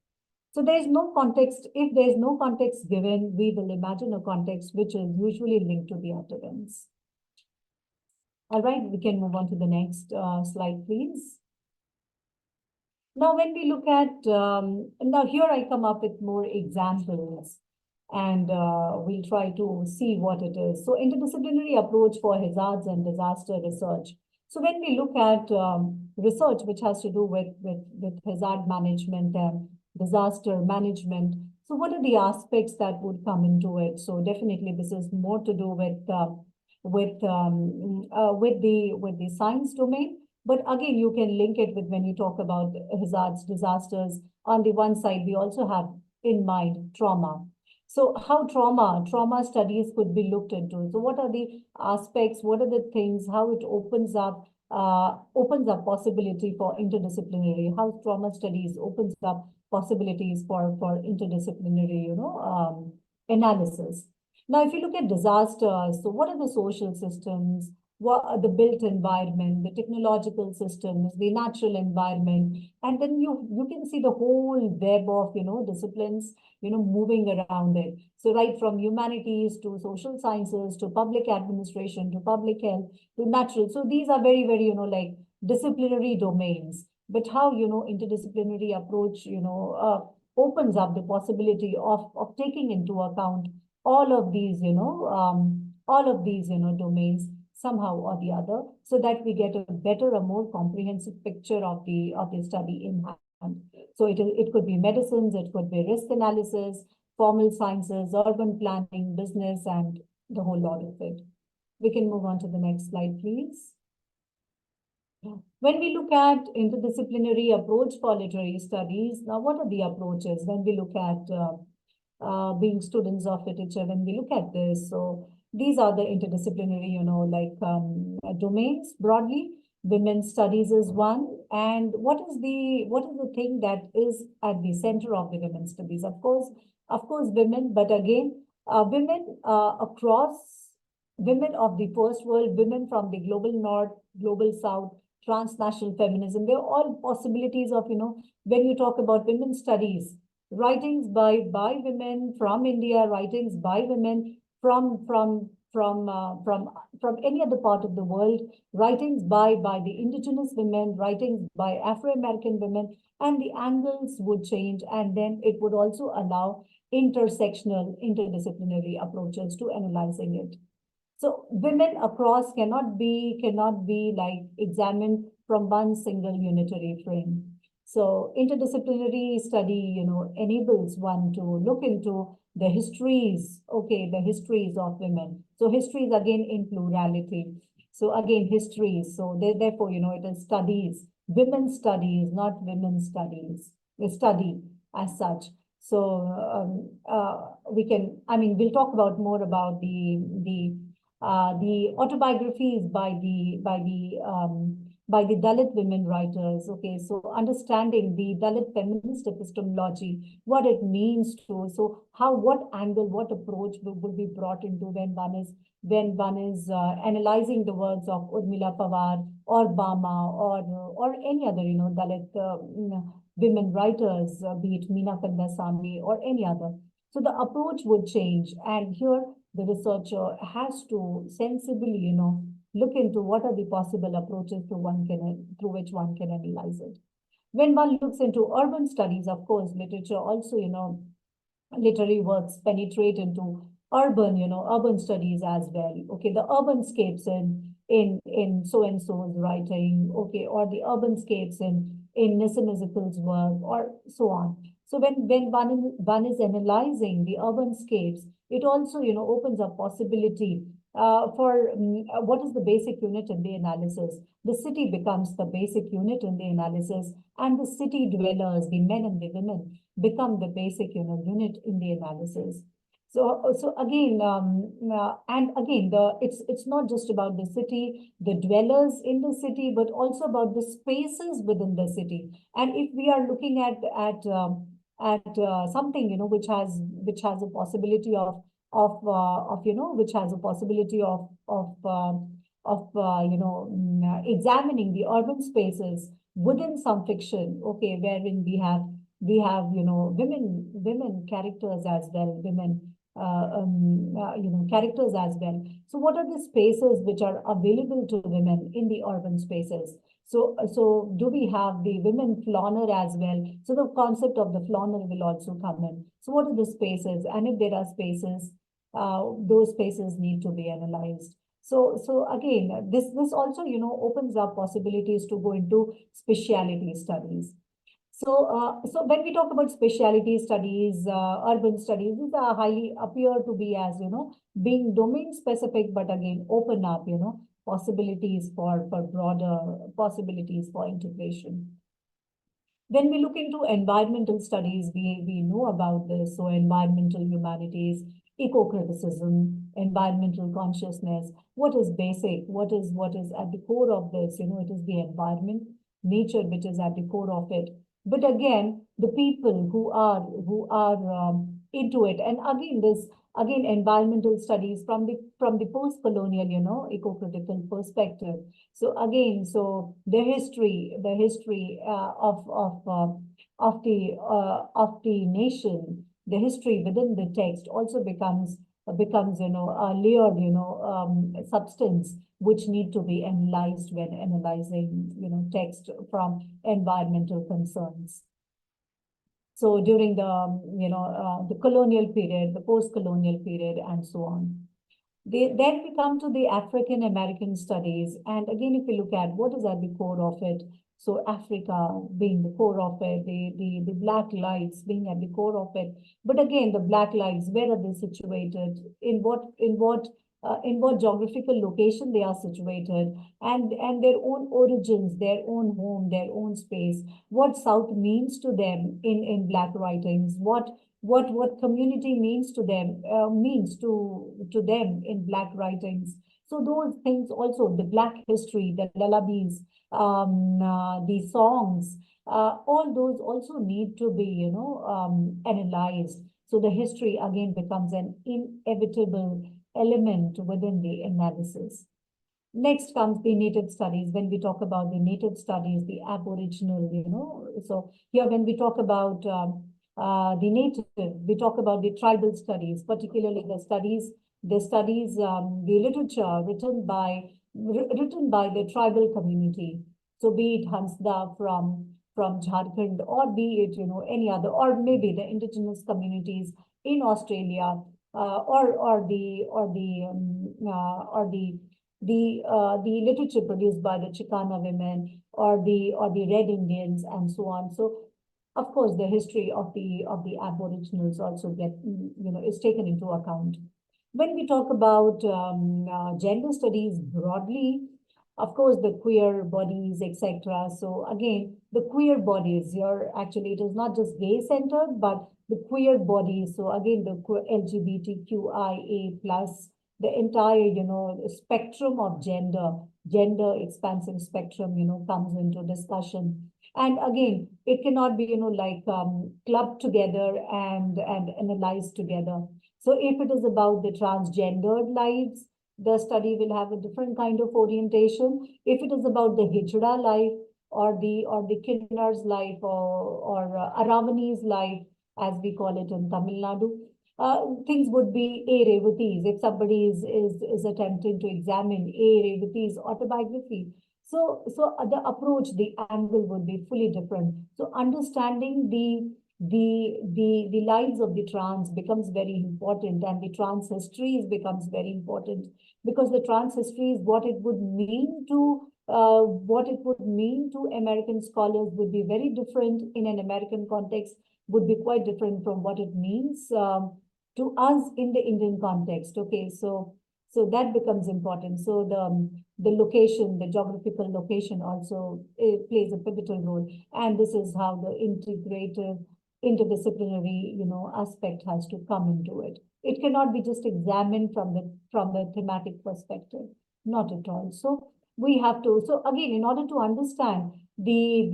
[SPEAKER 4] So there is no context. If there is no context given, we will imagine a context which is usually linked to the utterance. All right, we can move on to the next slide, please. Now, when we look at, now here I come up with more examples, and we'll try to see what it is. So interdisciplinary approach for hazards and disaster research. So when we look at research which has to do with hazard management and disaster management, so what are the aspects that would come into it? So definitely this is more to do with the science domain. But again, you can link it with when you talk about hazards, disasters. On the one side, we also have in mind trauma. So how trauma studies could be looked into. So what are the aspects? What are the things? How it opens up possibility for interdisciplinary. How trauma studies opens up possibilities for interdisciplinary, analysis. Now, if you look at disasters, so what are the social systems? What are the built environment, the technological systems, the natural environment, and then you can see the whole web of disciplines moving around it. So right from humanities to social sciences to public administration to public health to natural. So these are very, very like disciplinary domains. But how interdisciplinary approach opens up the possibility of taking into account all of these domains somehow or the other, so that we get a better, a more comprehensive picture of the study in hand. So it could be medicines, it could be risk analysis, formal sciences, urban planning, business, and the whole lot of it. We can move on to the next slide, please. When we look at interdisciplinary approach for literary studies, now what are the approaches when we look at being students of literature, when we look at this? So these are the interdisciplinary, domains broadly. Women's studies is one. And what is the thing that is at the center of the women's studies? Of course, women, but again, women across, women of the first world, women from the global north, global south, transnational feminism. They're all possibilities of, when you talk about women's studies, writings by women from India, writings by women from any other part of the world, writings by the indigenous women, writings by Afro-American women, and the angles would change, and then it would also allow intersectional, interdisciplinary approaches to analyzing it. So women across cannot be like examined from one single unitary frame. So interdisciplinary study, enables one to look into the histories, the histories of women. So histories again in plurality. So again, histories. So therefore, it is studies, women's studies, not women's studies, the study as such. So we'll talk about more about the autobiographies by the Dalit women writers. Okay, so understanding the Dalit feminist epistemology, what it means to, so what angle, what approach will be brought into when one is analyzing the works of Urmila Pawar or Bama or any other Dalit women writers, be it Meena Kandasamy or any other. So the approach would change, and here the researcher has to sensibly, look into what are the possible approaches through which one can analyze it. When one looks into urban studies, of course, literature also, literary works penetrate into urban studies as well. Okay, the urbanscapes in so and so's writing, okay, or the urbanscapes in Nissanizical's work, or so on. So when one is analyzing the urbanscapes, it also opens up possibility for what is the basic unit in the analysis. The city becomes the basic unit in the analysis, and the city dwellers, the men and the women, become the basic unit in the analysis. So again, and again, it's not just about the city, the dwellers in the city, but also about the spaces within the city. And if we are looking at something which has a possibility of which has a possibility of examining the urban spaces within some fiction, wherein we have women characters as well, women characters as well. So what are the spaces which are available to women in the urban spaces? So do we have the women flaneur as well? So the concept of the flaneur will also come in. So what are the spaces? And if there are spaces, those spaces need to be analyzed. So again, this also, opens up possibilities to go into speciality studies. So when we talk about specialty studies, urban studies, these are highly appear to be as, being domain specific, but again, open up, possibilities for broader possibilities for integration. When we look into environmental studies, we know about this. So environmental humanities, eco-criticism, environmental consciousness, what is basic, what is at the core of this, it is the environment, nature, which is at the core of it. But again, the people who are into it, and again, environmental studies from the post-colonial, eco-critical perspective. So again, so the history of the nation, the history within the text also becomes a layered substance which need to be analyzed when analyzing text from environmental concerns. So during the colonial period, the post-colonial period, and so on. Then we come to the African American studies. And again, if we look at what is at the core of it, so Africa being the core of it, the Black lives being at the core of it. But again, the Black lives, where are they situated? In what geographical location they are situated, and their own origins, their own home, their own space, what South means to them in Black writings, what community means to them, means to them in Black writings. So those things also, the Black history, the lullabies, the songs, all those also need to be, analyzed. So the history again becomes an inevitable element within the analysis. Next comes the native studies. When we talk about the native studies, the Aboriginal, so here when we talk about the native, we talk about the tribal studies, particularly the literature written by the tribal community. So be it Hansda from Jharkhand, or be it any other, or maybe the indigenous communities in Australia, or the literature produced by the Chicana women, or the Red Indians, and so on. So of course, the history of the Aboriginals also is taken into account. When we talk about gender studies broadly, of course, the queer bodies, etc. So again, the queer bodies here, actually, it is not just gay-centered, but the queer bodies. So again, the LGBTQIA plus, the entire, spectrum of gender expansive spectrum, comes into discussion. And again, it cannot be, clubbed together and analyzed together. So if it is about the transgendered lives, the study will have a different kind of orientation. If it is about the Hijra life, or the Kinnar's life, or Aravani's life, as we call it in Tamil Nadu, things would be A. Revati's. If somebody is attempting to examine A. Revati's autobiography, so the approach, the angle would be fully different. So understanding the lives of the trans becomes very important, and the trans histories becomes very important, because the trans history is what it would mean to American scholars would be very different in an American context, would be quite different from what it means to us in the Indian context. Okay, so that becomes important. So the location, the geographical location also plays a pivotal role, and this is how the interdisciplinary aspect has to come into it. It cannot be just examined from the thematic perspective, not at all. So we have to, so again, in order to understand the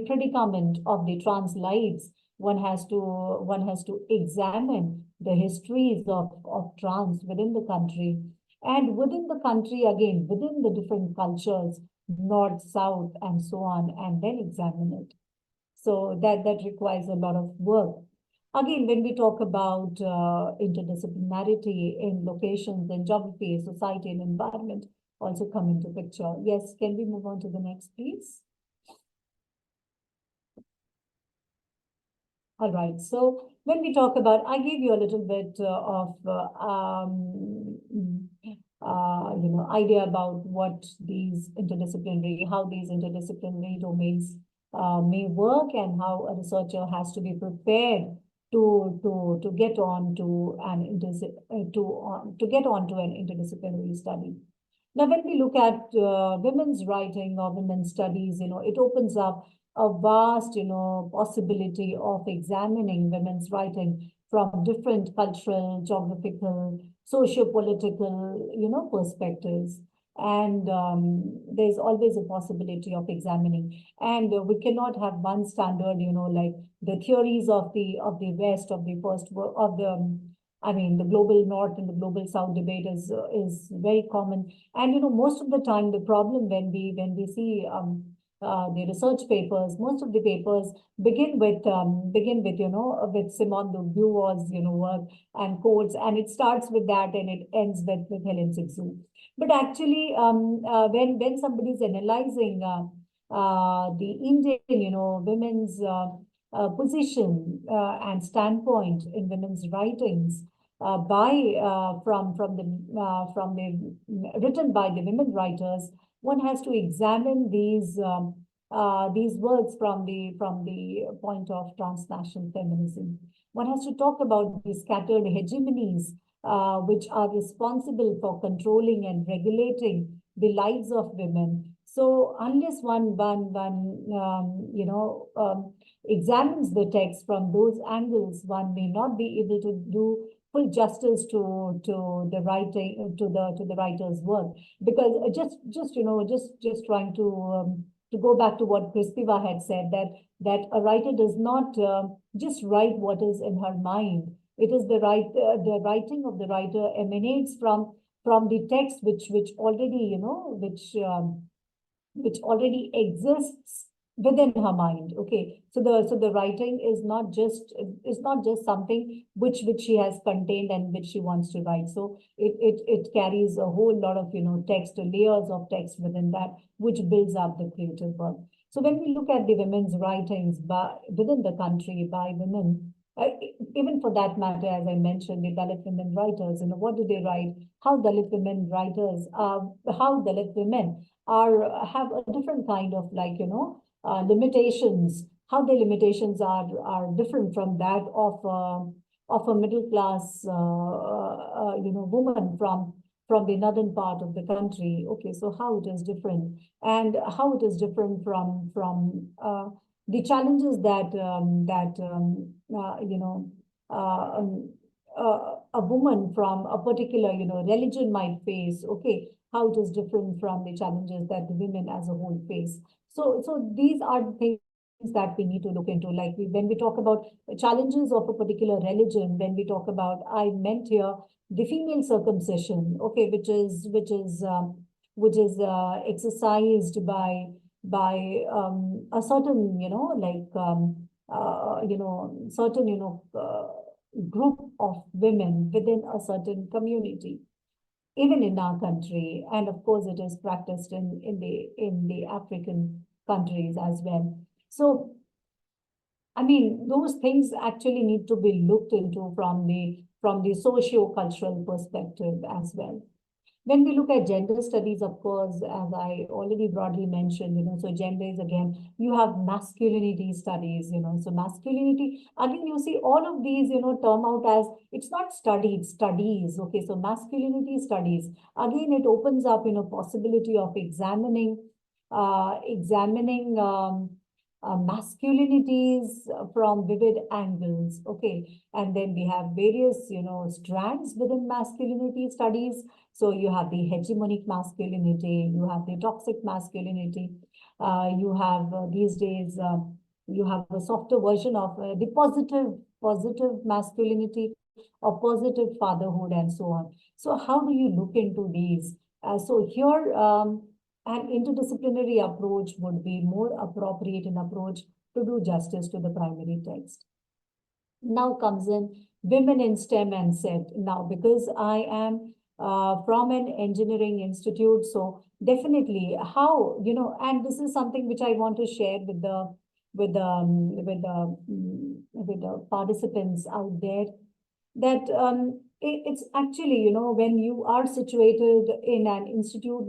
[SPEAKER 4] predicament of the trans lives, one has to examine the histories of trans within the country, and within the country, again, within the different cultures, north, south, and so on, and then examine it. So that requires a lot of work. Again, when we talk about interdisciplinarity in locations, in geography, society, and environment also come into picture. Yes, can we move on to the next, please? All right, so when we talk about, I gave you a little bit idea about what these how these interdisciplinary domains may work, and how a researcher has to be prepared to get on to an interdisciplinary study. Now, when we look at women's writing or women's studies, it opens up a vast, possibility of examining women's writing from different cultural, geographical, socio-political, perspectives. And there's always a possibility of examining. And we cannot have one standard, like the theories of the West, of the first of the the global North and the global South debate is very common. And most of the time, the problem when we see the research papers, most of the papers begin with with Simone de Beauvoir's work and quotes, and it starts with that and it ends with Helen Sixou. But actually, when somebody is analyzing the Indian women's position and standpoint in women's writings from the written by the women writers, one has to examine these words from the point of transnational feminism. One has to talk about the scattered hegemonies which are responsible for controlling and regulating the lives of women. So unless one examines the text from those angles, one may not be able to do full justice to the writing, to the writer's work. Because just trying to go back to what Christiva had said, that a writer does not just write what is in her mind. It is the writing of the writer emanates from the text which already which already exists within her mind. Okay, so the writing is not just something which she has contained and which she wants to write. So it carries a whole lot of text, layers of text within that, which builds up the creative work. So when we look at the women's writings within the country by women, even for that matter, as I mentioned, the Dalit women writers, what do they write? How Dalit women writers, how Dalit women have a different kind of limitations, how the limitations are different from that of a middle class woman from the northern part of the country. Okay, so how it is different, and how it is different from the challenges that a woman from a particular religion might face. Okay, how it is different from the challenges that the women as a whole face. So these are the things that we need to look into. Like when we talk about challenges of a particular religion, when we talk about, I meant here the female circumcision, okay, which is exercised by a certain certain group of women within a certain community, even in our country, and of course it is practiced in the African countries as well. So I mean, those things actually need to be looked into from the socio-cultural perspective as well. When we look at gender studies, of course, as I already broadly mentioned, so gender is, again, you have masculinity studies, so masculinity, again, you see all of these, term out as, it's not studied, studies, okay, so masculinity studies, again, it opens up, possibility of examining masculinities from vivid angles, okay, and then we have various, strands within masculinity studies. So you have the hegemonic masculinity, you have the toxic masculinity, you have these days, you have a softer version of the positive masculinity or positive fatherhood and so on. So how do you look into these? So here, an interdisciplinary approach would be more appropriate in approach to do justice to the primary text. Now comes in women in STEM and SET. Now, because I am from an engineering institute, so definitely how, and this is something which I want to share with the with the participants out there, that it's actually, when you are situated in an institute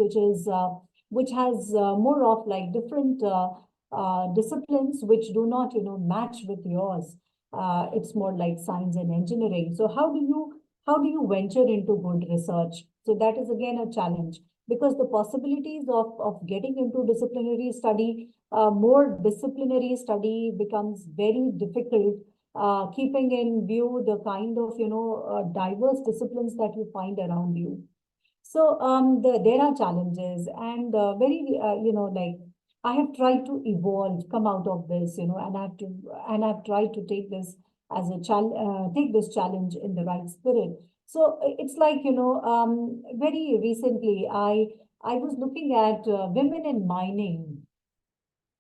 [SPEAKER 4] which has more of like different disciplines which do not, match with yours. It's more like science and engineering. So how do you venture into good research? So that is again a challenge, because the possibilities of getting into disciplinary study, more disciplinary study becomes very difficult, keeping in view the kind of, diverse disciplines that you find around you. So there are challenges, and very, like, I have tried to evolve, come out of this, and I've tried to take this as a take this challenge in the right spirit. So it's like, very recently, I was looking at women in mining.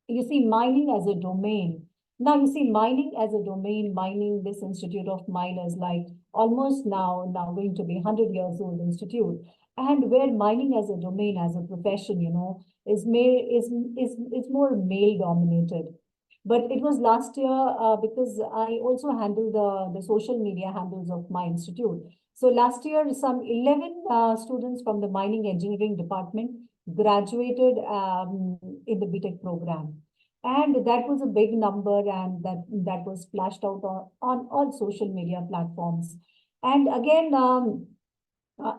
[SPEAKER 4] You see, mining as a domain. Now, you see, mining as a domain, mining, this institute of miners, like almost now going to be 100 years old institute, and where mining as a domain, as a profession, is more male dominated. But it was last year, because I also handle the social media handles of my institute. So last year, some 11 students from the mining engineering department graduated in the BTech program. And that was a big number, and that was flashed out on all social media platforms. And again,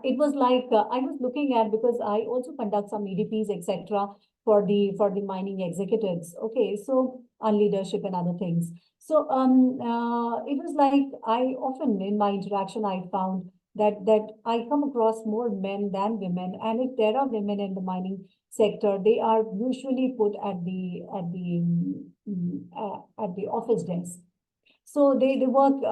[SPEAKER 4] it was like, I was looking at, because I also conduct some EDPs, etc., for the mining executives. Okay, so on leadership and other things. So it was like, I often in my interaction I found that I come across more men than women, and if there are women in the mining sector, they are usually put at the office desk. So they're not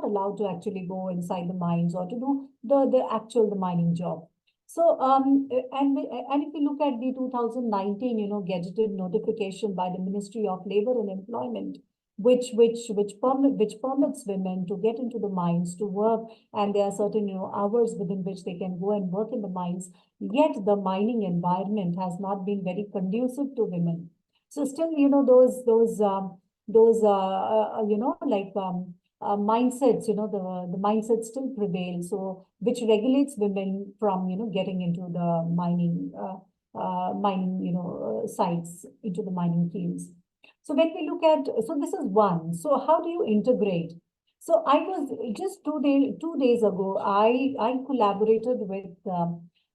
[SPEAKER 4] allowed to actually go inside the mines or to do the mining job. So and if you look at the 2019, gazetted notification by the Ministry of Labor and Employment, which permits women to get into the mines to work, and there are certain, hours within which they can go and work in the mines. Yet the mining environment has not been very conducive to women. So still, like mindsets, the mindset still prevail. So which regulates women from, getting into the mining, sites, into the mining fields. So when we look at, so this is one. So how do you integrate? So I was just 2 days ago, I collaborated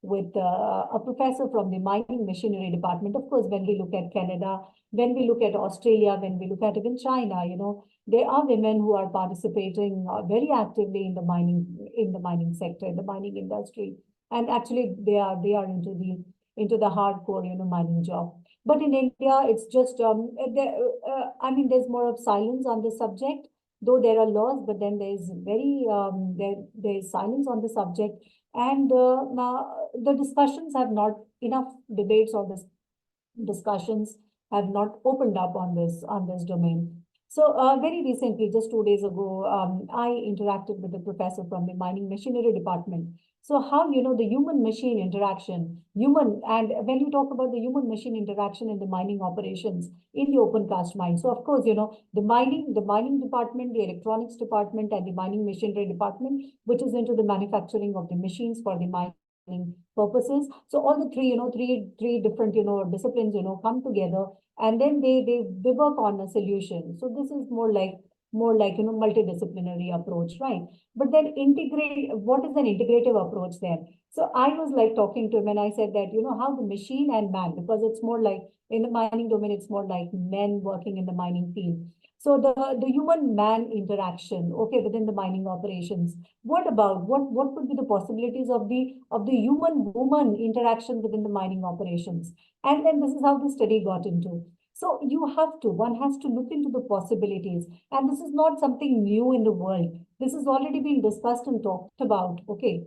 [SPEAKER 4] with a professor from the mining machinery department. Of course, when we look at Canada, when we look at Australia, when we look at even China, there are women who are participating very actively in the mining sector, in the mining industry, and actually they are into the hardcore, mining job. But in India, it's just I mean, there's more of silence on the subject, though there are laws, but then there's there's silence on the subject, and the discussions have not, enough debates or this discussions have not opened up on this domain. So very recently, just 2 days ago, I interacted with a professor from the mining machinery department. So how, the human machine interaction, and when you talk about the human machine interaction in the mining operations in the open cast mine. So of course, the mining department, the electronics department, and the mining machinery department, which is into the manufacturing of the machines for the mining purposes. So all the three, three different, disciplines, come together, and then they work on a solution. So this is more like, multidisciplinary approach, right? But then what is an integrative approach then? So I was like talking to him, and I said that, how the machine and man, because it's more like in the mining domain, it's more like men working in the mining field. So the human man interaction, okay, within the mining operations. What about what could be the possibilities of the human woman interaction within the mining operations? And then this is how the study got into. So one has to look into the possibilities. And this is not something new in the world. This has already been discussed and talked about, okay?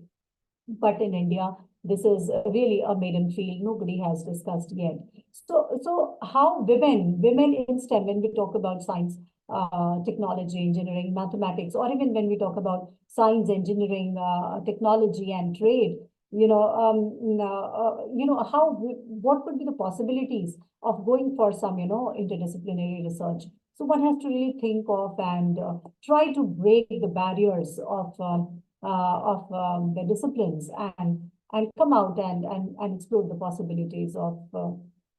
[SPEAKER 4] But in India, this is really a maiden field. Nobody has discussed yet. So how women in STEM, when we talk about science, technology, engineering, mathematics, or even when we talk about science, engineering, technology, and trade, what could be the possibilities of going for some, interdisciplinary research? So one has to really think of and try to break the barriers of the disciplines and come out and explore the possibilities of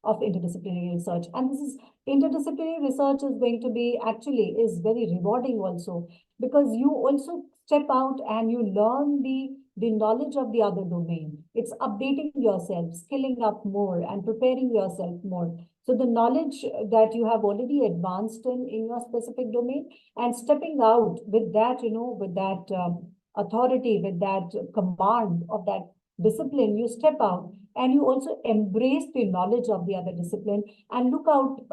[SPEAKER 4] interdisciplinary research. And this is interdisciplinary research is going to be actually is very rewarding also, because you also step out and you learn the knowledge of the other domain. It's updating yourself, skilling up more and preparing yourself more. So the knowledge that you have already advanced in your specific domain, and stepping out with that, with that authority, with that command of that discipline, you step out and you also embrace the knowledge of the other discipline and look out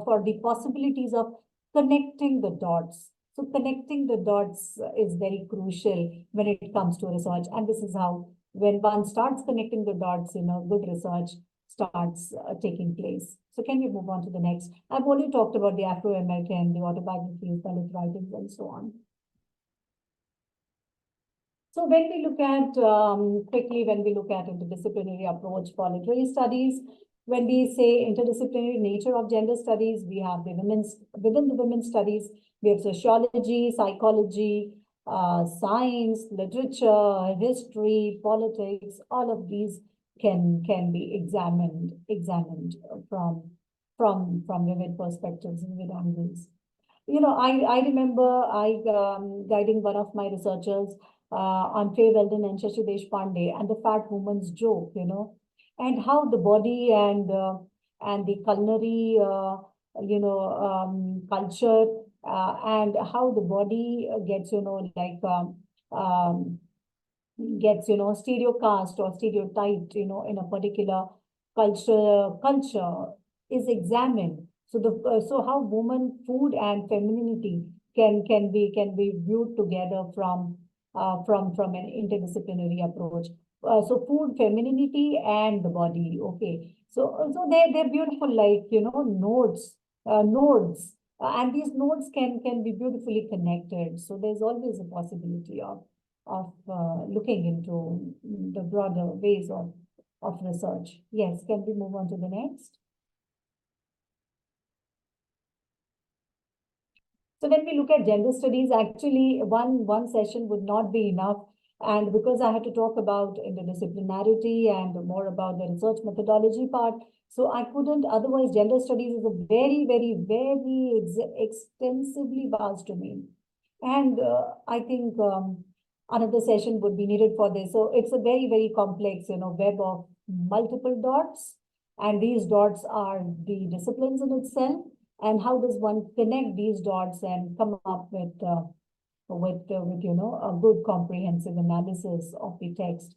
[SPEAKER 4] for the possibilities of connecting the dots. So connecting the dots is very crucial when it comes to research. And this is how, when one starts connecting the dots, good research starts taking place. So can we move on to the next? I've already talked about the Afro-American, the autobiographies, Dalit writings, and so on. So when we look at, quickly, when we look at interdisciplinary approach for literary studies, when we say interdisciplinary nature of gender studies, we have within the women's studies, we have sociology, psychology, science, literature, history, politics. All of these can be examined from vivid perspectives and vivid angles. I remember guiding one of my researchers on Faye Weldon and Shashi Deshpande and the fat woman's joke, and how the body and the culinary, culture, and how the body gets, stereocast or stereotyped, in a particular culture is examined. So so how woman, food, and femininity can be viewed together from an interdisciplinary approach. So food, femininity, and the body. Okay. So they're beautiful, like, nodes, and these nodes can be beautifully connected. So there's always a possibility of looking into the broader ways of research. Yes, can we move on to the next? So when we look at gender studies, actually one session would not be enough. And because I had to talk about interdisciplinarity and more about the research methodology part, so I couldn't, otherwise gender studies is a very, very, very extensively vast domain. And I think another session would be needed for this. So it's a very, very complex, web of multiple dots. And these dots are the disciplines in itself. And how does one connect these dots and come up with a good comprehensive analysis of the text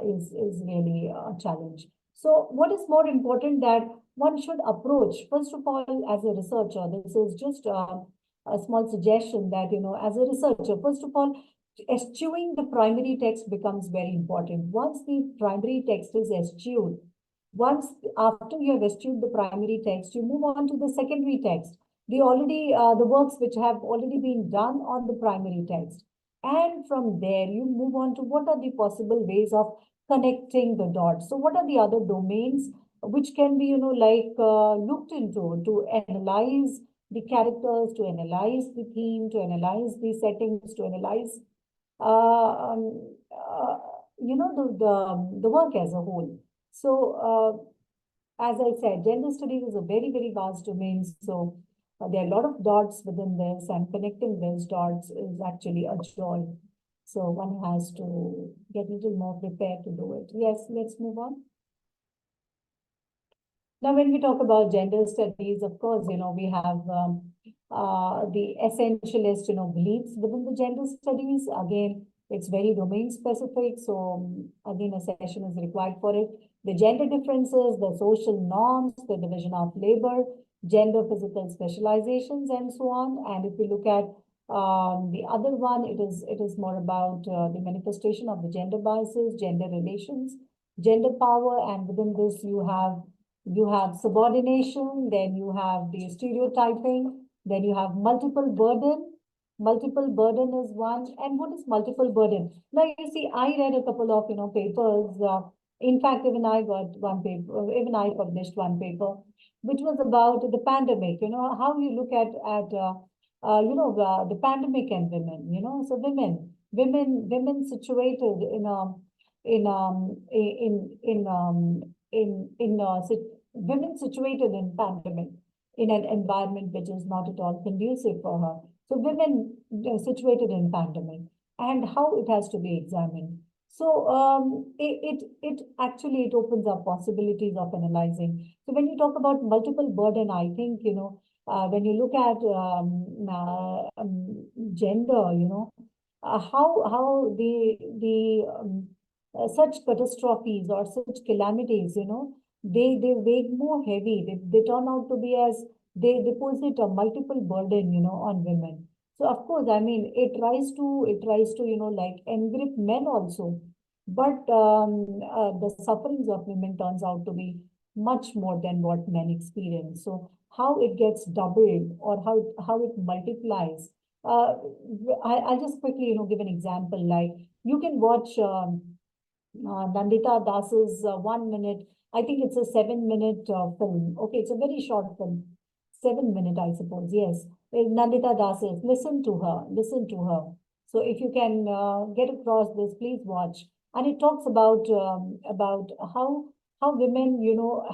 [SPEAKER 4] is really a challenge. So what is more important that one should approach, first of all, as a researcher, this is just a small suggestion that, as a researcher, first of all, eschewing the primary text becomes very important. Once the primary text is eschewed, after you have eschewed the primary text, you move on to the secondary text, the works which have already been done on the primary text. And from there, you move on to what are the possible ways of connecting the dots. So what are the other domains which can be, looked into to analyze the characters, to analyze the theme, to analyze the settings, to analyze, the work as a whole. So, as I said, gender studies is a very, very vast domain. So there are a lot of dots within this, and connecting these dots is actually a joy. So one has to get a little more prepared to do it. Yes, let's move on. Now, when we talk about gender studies, of course, we have the essentialist, beliefs within the gender studies. Again, it's very domain specific. So again, a session is required for it. The gender differences, the social norms, the division of labor, gender physical specializations, and so on. And if we look at the other one, it is more about the manifestation of the gender biases, gender relations, gender power, and within this you have subordination, then you have the stereotyping, Then you have multiple burden. Multiple burden is one. And what is multiple burden? Now, you see, I read a couple of, papers. In fact, even I got one paper, even I published one paper, which was about the pandemic, how you look at, the pandemic and women, so women situated women situated in pandemic in an environment which is not at all conducive for her. So women situated in pandemic and how it has to be examined. So it actually it opens up possibilities of analyzing. So when you talk about multiple burden, I think when you look at gender, how such catastrophes or such calamities, they weigh more heavy. They turn out to be as they deposit a multiple burden, on women. So of course, I mean, it tries to, like engrip men also. But the sufferings of women turns out to be much more than what men experience. So how it gets doubled or how it multiplies. I'll just quickly, give an example. Like you can watch Nandita Das's 1 minute. I think it's a 7 minute film. Okay, it's a very short film. 7 minute, I suppose. Yes. Nandita Das is. Listen to her. Listen to her. So if you can get across this, please watch. And it talks about how women,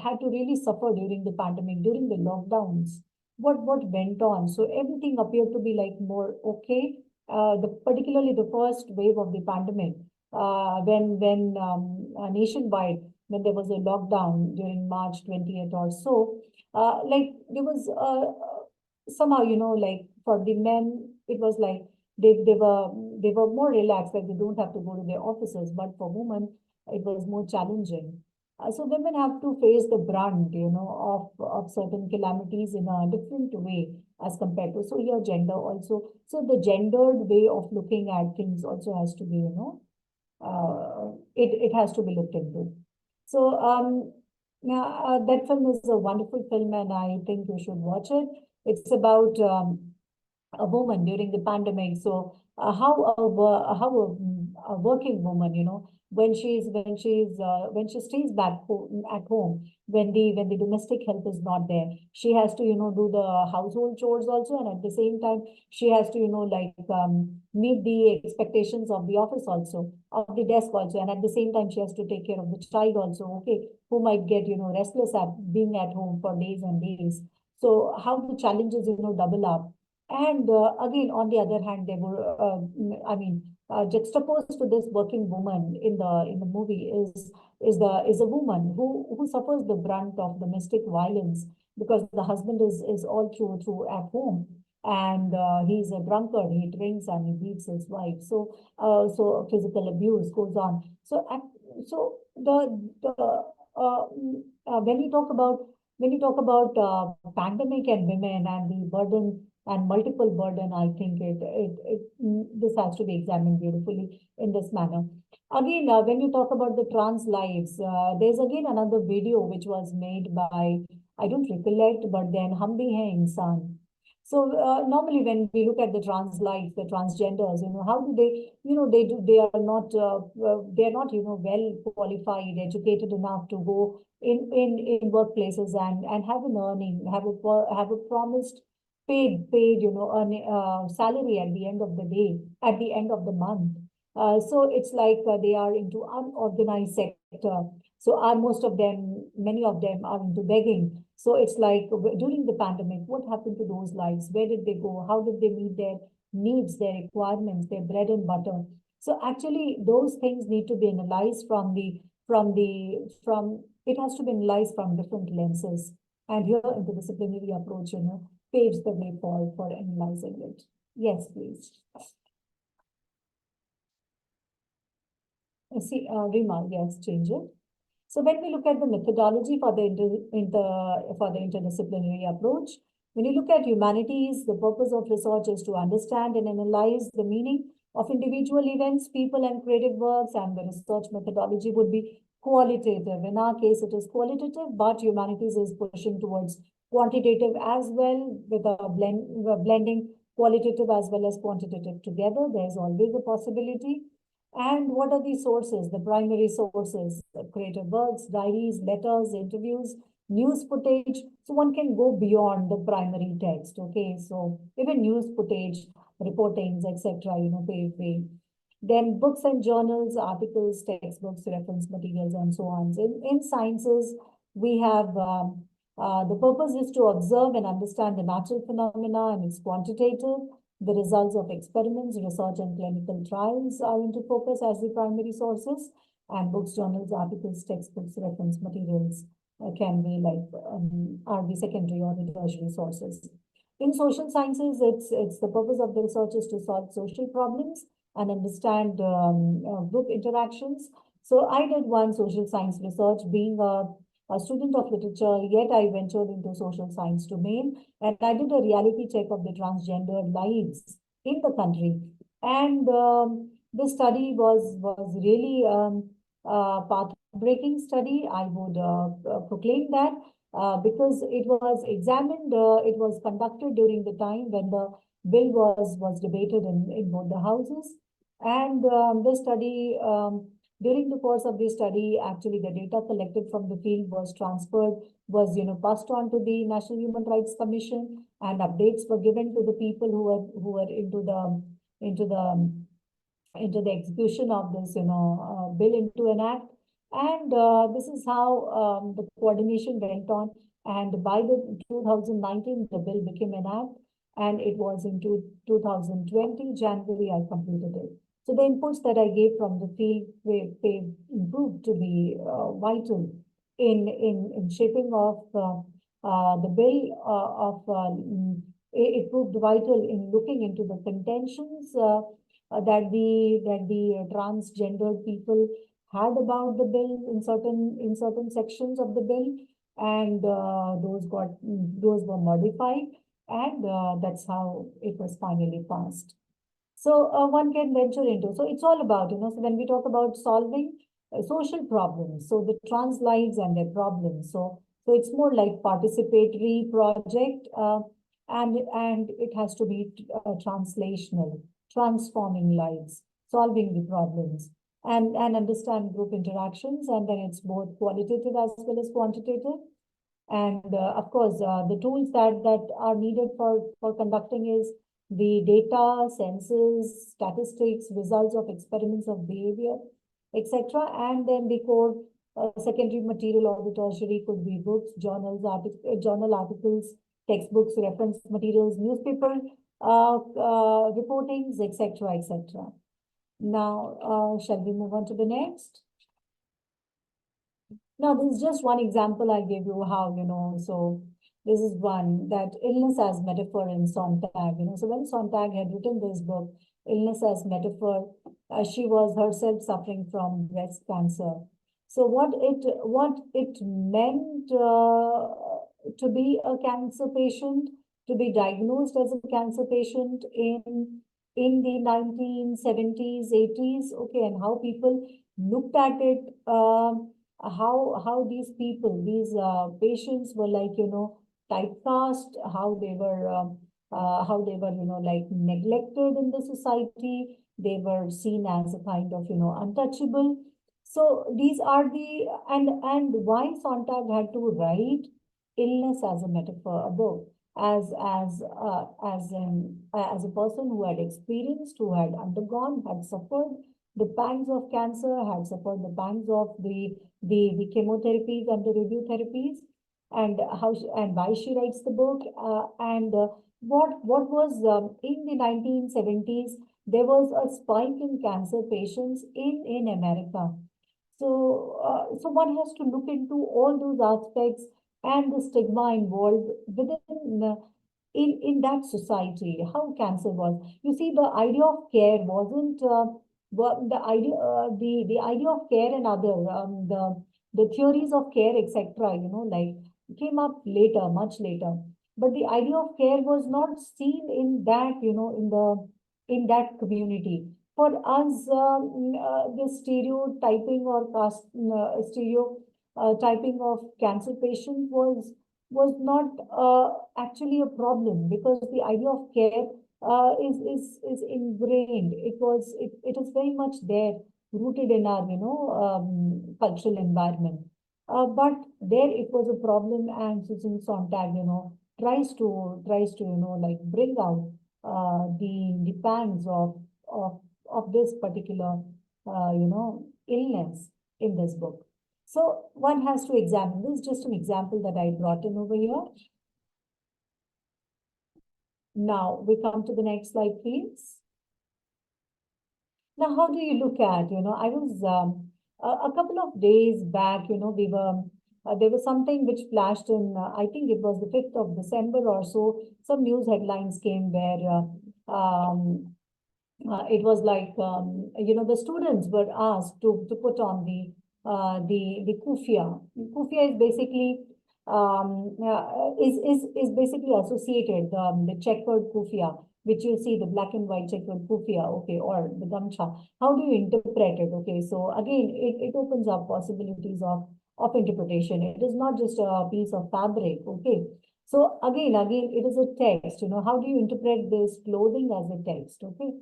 [SPEAKER 4] had to really suffer during the pandemic, during the lockdowns. What went on? So everything appeared to be like more okay. Particularly the first wave of the pandemic, when nationwide, when there was a lockdown during March 20th or so, like there was somehow, like for the men, it was like they were more relaxed, like they don't have to go to their offices. But for women, it was more challenging. So women have to face the brunt, of certain calamities in a different way as compared to, so your gender also. So the gendered way of looking at things also has to be, it has to be looked into. So that film is a wonderful film, and I think you should watch it. It's about a woman during the pandemic. So how a working woman, when she stays back home, at home, when the domestic help is not there, she has to do the household chores also, and at the same time she has to like meet the expectations of the office also, of the desk also, and at the same time she has to take care of the child also. Okay, who might get restless at being at home for days and days. So how the challenges double up. And again, on the other hand, they were, juxtaposed to this working woman in the movie is a woman who suffers the brunt of domestic violence because the husband is all through at home, and he's a drunkard. He drinks and he beats his wife. So physical abuse goes on. So when you talk about pandemic and women and the burden and multiple burden, I think this has to be examined beautifully in this manner. Again, when you talk about the trans lives, there's again another video which was made by, I don't recollect, but then Hum Bhi Hai Insaan. So normally when we look at the trans life, the transgenders, how do they, they are not well qualified, educated enough to go in workplaces and have an earning, have a promised paid salary at the end of the day, at the end of the month. So it's like they are into unorganized sector. So many of them are into begging. So it's like during the pandemic, what happened to those lives? Where did they go? How did they meet their needs, their requirements, their bread and butter? So actually, those things need to be analyzed it has to be analyzed from different lenses. And here, interdisciplinary approach, paves the way for analyzing it. Yes, please. See, Rima, yes, change it. So when we look at the methodology for the interdisciplinary approach, when you look at humanities, the purpose of research is to understand and analyze the meaning of individual events, people, and creative works, and the research methodology would be qualitative. In our case, it is qualitative, but humanities is pushing towards quantitative as well, with a blending qualitative as well as quantitative together. There's always a possibility. And what are the sources, the primary sources? Creative works, diaries, letters, interviews, news footage. So one can go beyond the primary text. Okay, so even news footage, reportings, etc. Then books and journals, articles, textbooks, reference materials, and so on. In sciences, we have the purpose is to observe and understand the natural phenomena, and it's quantitative. The results of experiments, research, and clinical trials are into focus as the primary sources, and books, journals, articles, textbooks, reference materials can be are the secondary or the tertiary sources. In social sciences, it's the purpose of the research is to solve social problems and understand group interactions. So I did one social science research, being a student of literature, yet I ventured into social science domain, and I did a reality check of the transgender lives in the country. And the study was really path-breaking study. I would proclaim that because it was examined, it was conducted during the time when the bill was debated in both the houses. And the study, during the course of the study, actually the data collected from the field was transferred, was passed on to the National Human Rights Commission, and updates were given to the people who were into the execution of this bill into an act. And this is how the coordination went on. And by the 2019, the bill became an act, and it was in 2020 January I completed it. So the inputs that I gave from the field improved to be vital in shaping of the bill it proved vital in looking into the contentions that the transgendered people had about the bill in certain sections of the bill, and those were modified, and that's how it was finally passed. So one can venture into. So it's all about, so when we talk about solving social problems, so the trans lives and their problems. So it's more like participatory project, and it has to be translational, transforming lives, solving the problems, and understand group interactions. And then it's both qualitative as well as quantitative. And of course, the tools that are needed for conducting is the data, census, statistics, results of experiments of behavior, etc. And then the core secondary material or the tertiary could be books, journal articles, textbooks, reference materials, newspaper reportings, etc., etc. Now, shall we move on to the next? Now, this is just one example I gave you how, so this is one, that illness as metaphor in Sontag, So when Sontag had written this book, Illness as Metaphor, she was herself suffering from breast cancer. So what it meant to be a cancer patient, to be diagnosed as a cancer patient in the 1970s, 80s, okay, and how people looked at it, how these people, these patients were typecast, how they were like neglected in the society. They were seen as a kind of untouchable. So these are the and why Sontag had to write illness as a metaphor, a book, as a person who had experienced, who had undergone, had suffered the pangs of cancer, had suffered the pangs of the chemotherapies and the radiotherapies, and why she writes the book, and what was in the 1970s, there was a spike in cancer patients in America. So one has to look into all those aspects and the stigma involved within in that society, how cancer was. You see, the idea of care wasn't the idea of care and other the theories of care, etc. Like came up later, much later. But the idea of care was not seen in that in that community. For us, the stereotyping or stereotyping of cancer patient was not actually a problem, because the idea of care is ingrained. It is very much there, rooted in our cultural environment. But there it was a problem, and Susan Sontag tries to like bring out the pangs of this particular illness in this book. So one has to examine. This is just an example that I brought in over here. Now we come to the next slide, please. Now, how do you look at, I was a couple of days back, we were, there was something which flashed in, I think it was the 5th of December or so, some news headlines came where it was like, the students were asked to put on the kufia. Kufia is basically is basically associated the checkered kufia, which you see, the black and white checkered kufia, okay, or the gamcha. How do you interpret it? Okay, so again, it opens up possibilities of interpretation. It is not just a piece of fabric, okay. So again, it is a text. How do you interpret this clothing as a text? Okay,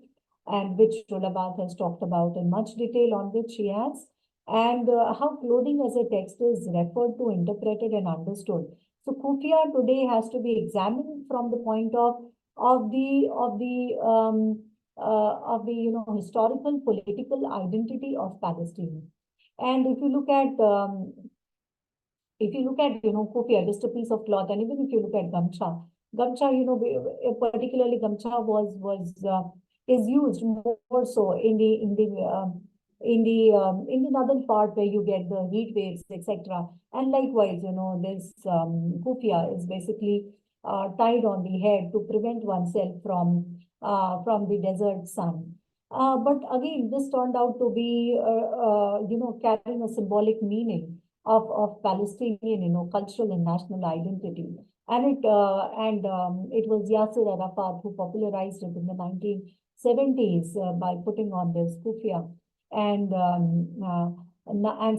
[SPEAKER 4] and which Rulabath has talked about in much detail, on which she has, and how clothing as a text is referred to, interpreted, and understood. So kufia today has to be examined from the point of the historical political identity of Palestine. And if you look at kufia, just a piece of cloth, and even if you look at gamcha, particularly gamcha is used more so in the northern part, where you get the heat waves, etc. And likewise, this kufia is basically tied on the head to prevent oneself from the desert sun. But again, this turned out to be, carrying a symbolic meaning of Palestinian, cultural and national identity. And it was Yasser Arafat who popularized it in the 1970s by putting on this kufia. And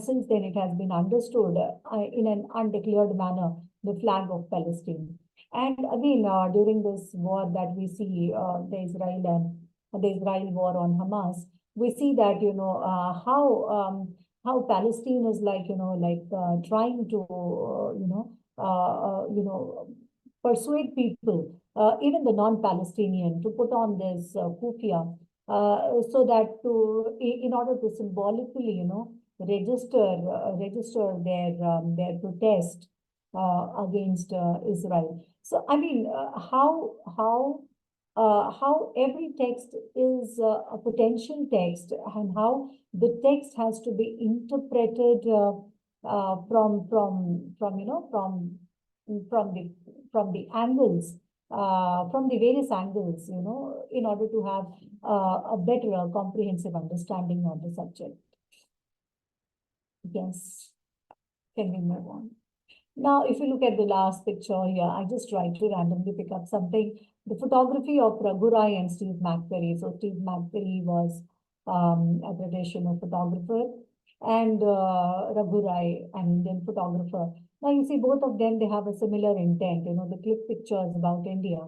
[SPEAKER 4] since then it has been understood in an undeclared manner, the flag of Palestine. And again, during this war that we see, the Israel war on Hamas, we see that how Palestine is trying to persuade people, even the non-Palestinian, to put on this kufia, so that in order to symbolically, register their protest against Israel. So I mean, how every text is a potential text, and how the text has to be interpreted from the angles, from the various angles, in order to have a better, comprehensive understanding of the subject. Yes, can we move on? Now, if you look at the last picture here, I just tried to randomly pick up something. The photography of Raghu Rai and Steve McQuarrie. So Steve McQuarrie was a British photographer, and Raghu Rai, an Indian photographer. Now you see both of them, they have a similar intent, they click pictures about India.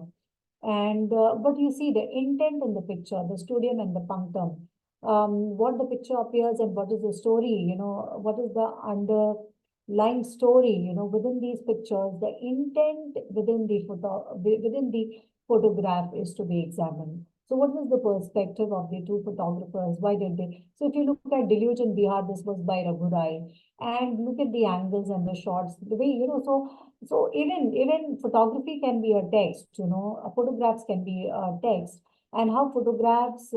[SPEAKER 4] And but you see the intent in the picture, the studium and the punctum, what the picture appears and what is the story, what is the underlying story, within these pictures, the intent within the photograph is to be examined. So what was the perspective of the two photographers? Why did they? So if you look at Deluge in Bihar, this was by Raghu Rai, and look at the angles and the shots, the way, so even photography can be a text, photographs can be a text, and how photographs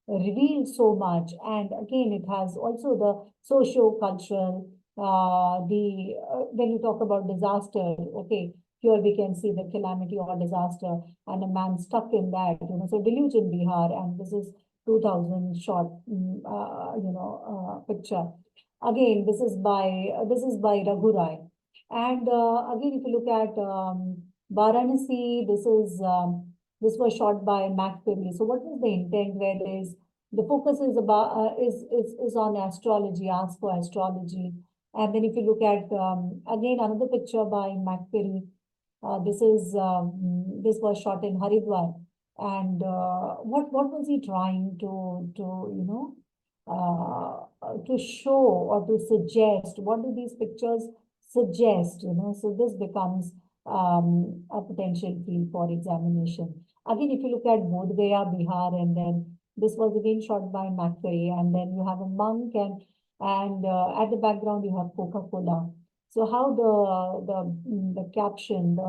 [SPEAKER 4] reveal so much. And again, it has also the socio-cultural, when you talk about disaster, okay, here we can see the calamity or disaster and a man stuck in that, so Deluge in Bihar, and this is 2000 shot, picture. Again, this is by Raghu Rai. And again, if you look at Varanasi, this was shot by McQuarrie. So what was the intent? Where is the focus is about is on astrology, ask for astrology. And then if you look at, again, another picture by McPherry, this was shot in Haridwar. And what was he trying to show or to suggest? What do these pictures suggest? So this becomes a potential field for examination. Again, if you look at Bodh Gaya, Bihar, and then this was again shot by McPherry, and then you have a monk, and at the background you have Coca-Cola. So how the caption,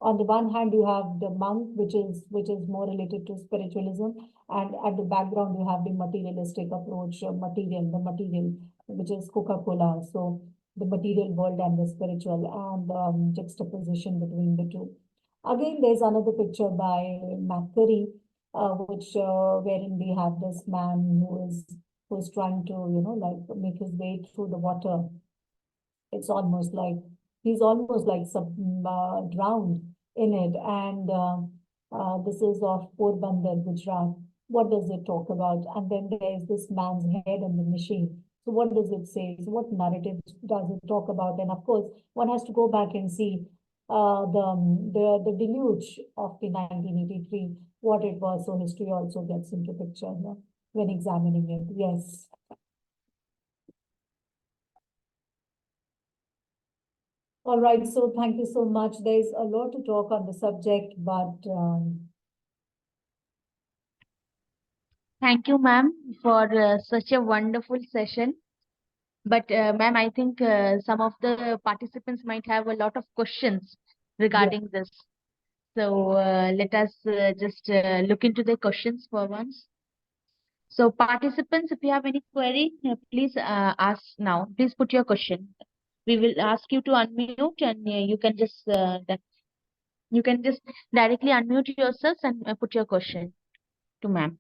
[SPEAKER 4] on the one hand you have the monk, which is more related to spiritualism, and at the background you have the materialistic approach, the material, which is Coca-Cola. So the material world and the spiritual, and juxtaposition between the two. Again, there's another picture by McCurry, wherein we have this man who's trying to, like make his way through the water. It's almost like he's almost like drowned in it. And this is of Porbandar, Gujarat. What does it talk about? And then there's this man's head on the machine. So what does it say? So what narrative does it talk about? And of course, one has to go back and see the deluge of the 1983, what it was. So history also gets into picture when examining it. Yes. All right, so thank you so much. There's a lot to talk on the subject, but
[SPEAKER 3] Thank you, ma'am, for such a wonderful session. But ma'am, I think some of the participants might have a lot of questions regarding this. So let us just look into the questions for once. So participants, if you have any query, please ask now. Please put your question. We will ask you to unmute, and you can just directly unmute yourselves and put your question to ma'am.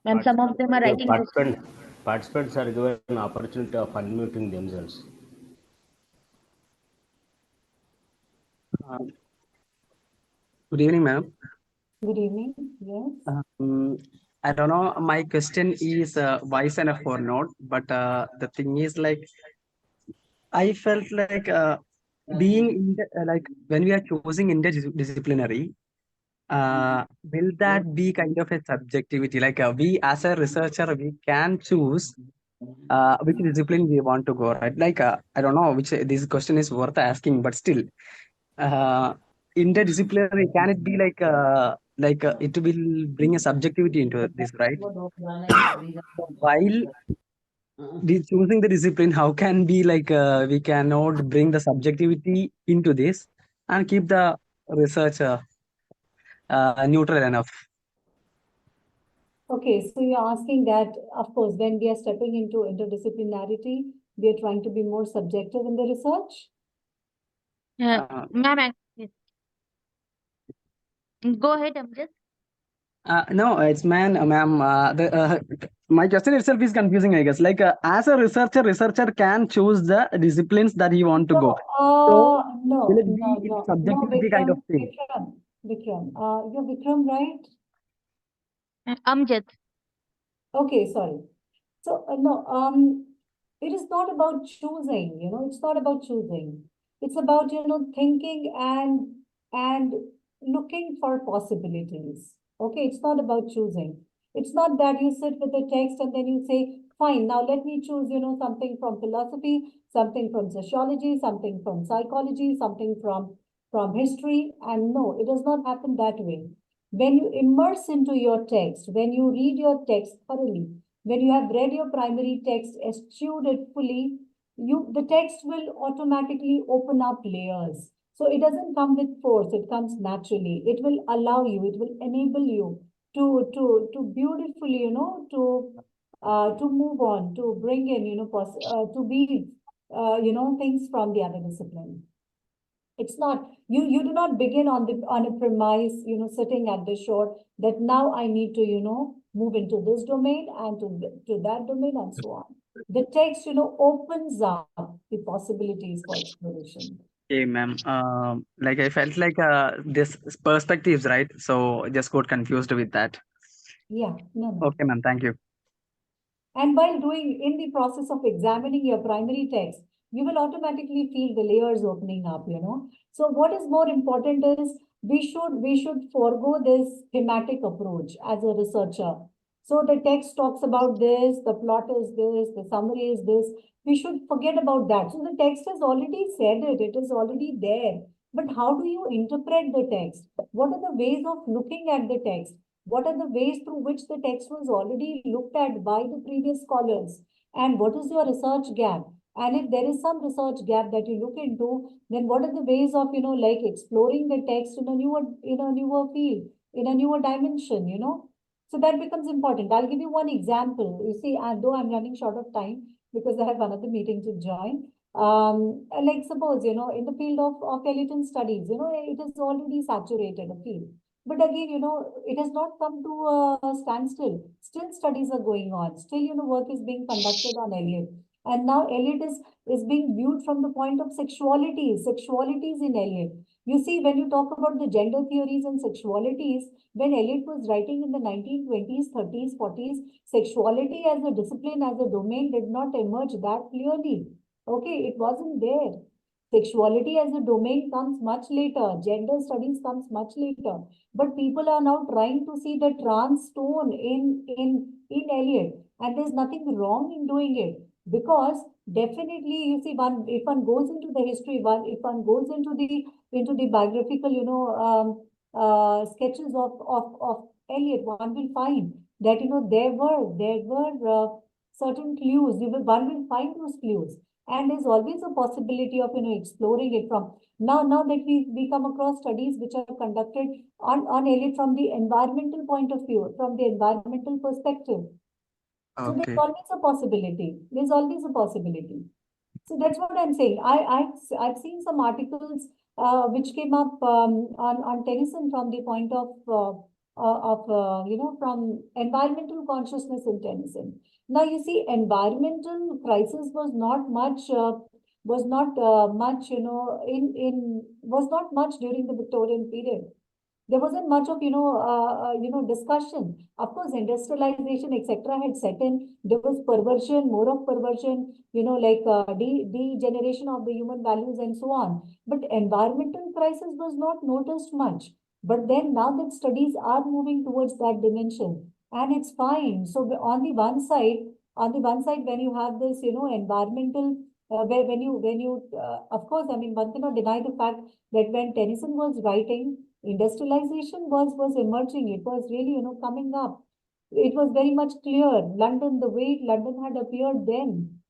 [SPEAKER 3] Ma'am, some of them are writing questions.
[SPEAKER 1] Participants are given an opportunity of unmuting themselves.
[SPEAKER 5] Good evening, ma'am.
[SPEAKER 4] good evening. Yes.
[SPEAKER 5] I don't know, my question is wise enough or not, but the thing is, like, I felt like being like when we are choosing interdisciplinary, will that be kind of a subjectivity? Like we as a researcher, we can choose which discipline we want to go, right? Like I don't know which this question is worth asking, but still, interdisciplinary, can it be like it will bring a subjectivity into this, right? So while choosing the discipline, how can be like we cannot bring the subjectivity into this and keep the research neutral enough?
[SPEAKER 4] Okay, so you're asking that, of course, when we are stepping into interdisciplinarity, we are trying to be more subjective in the research.
[SPEAKER 3] Ma'am, yes. Go ahead, Amjad.
[SPEAKER 5] No, it's ma'am. My question itself is confusing, I guess. Like as a researcher can choose the disciplines that he want to go. So
[SPEAKER 4] No,
[SPEAKER 5] will it be subjectivity kind of thing?
[SPEAKER 4] Vikram, you're Vikram, right?
[SPEAKER 3] Amjad.
[SPEAKER 4] Okay, sorry. So no, it is not about choosing, it's not about choosing. It's about, thinking and looking for possibilities. Okay, it's not about choosing. It's not that you sit with the text and then you say, fine, now let me choose, something from philosophy, something from sociology, something from psychology, something from history. And no, it does not happen that way. When you immerse into your text, when you read your text thoroughly, when you have read your primary text, eschewed it fully, the text will automatically open up layers. So it doesn't come with force, it comes naturally. It will allow you, it will enable you to beautifully, to move on, to bring in, to be, things from the other discipline. It's not, you do not begin on a premise, sitting at the shore that now I need to, move into this domain and to that domain and so on. The text, opens up the possibilities for exploration.
[SPEAKER 5] Okay, ma'am. Like I felt like this perspectives, right? So just got confused with that.
[SPEAKER 4] Yeah, no.
[SPEAKER 5] Okay, ma'am. Thank you.
[SPEAKER 4] And while doing in the process of examining your primary text, you will automatically feel the layers opening up, you know. So what is more important is we should forego this thematic approach as a researcher. So the text talks about this, the plot is this, the summary is this. We should forget about that. So the text has already said it, it is already there. But how do you interpret the text? What are the ways of looking at the text? What are the ways through which the text was already looked at by the previous scholars? And what is your research gap? And if there is some research gap that you look into, then what are the ways of, like exploring the text in a newer field, in a newer dimension, you know? So that becomes important. I'll give you one example. You see, though I'm running short of time because I have another meeting to join. Like suppose, in the field of Elliton studies, it is already saturated a field. But again, it has not come to a standstill. Still studies are going on. Still, work is being conducted on Eliot. And now Eliot is being viewed from the point of sexualities in Eliot. You see, when you talk about the gender theories and sexualities, when Eliot was writing in the 1920s, 30s, 40s, sexuality as a discipline, as a domain did not emerge that clearly. Okay, it wasn't there. Sexuality as a domain comes much later. Gender studies comes much later. But people are now trying to see the trans tone in Eliot, and there's nothing wrong in doing it because definitely you see one if one goes into the history, one if one goes into the biographical sketches of Eliot, one will find that there were certain clues. One will find those clues, and there's always a possibility of exploring it from now that we come across studies which are conducted on Eliot from the environmental point of view, from the environmental perspective. So there's
[SPEAKER 5] Okay.
[SPEAKER 4] always a possibility. There's always a possibility. So that's what I'm saying. I've seen some articles which came up on Tennyson from the point of from environmental consciousness in Tennyson. Now you see, environmental crisis was not much was not much during the Victorian period. There wasn't much of discussion. Of course, industrialization etc. had set in. There was perversion, more of perversion, like degeneration of the human values and so on. But environmental crisis was not noticed much. But then now that studies are moving towards that dimension, and it's fine. So on the one side when you have this environmental when you of course, I mean, one cannot deny the fact that when Tennyson was writing, industrialization was emerging. It was really, coming up. It was very much clear. London, the way London had appeared then.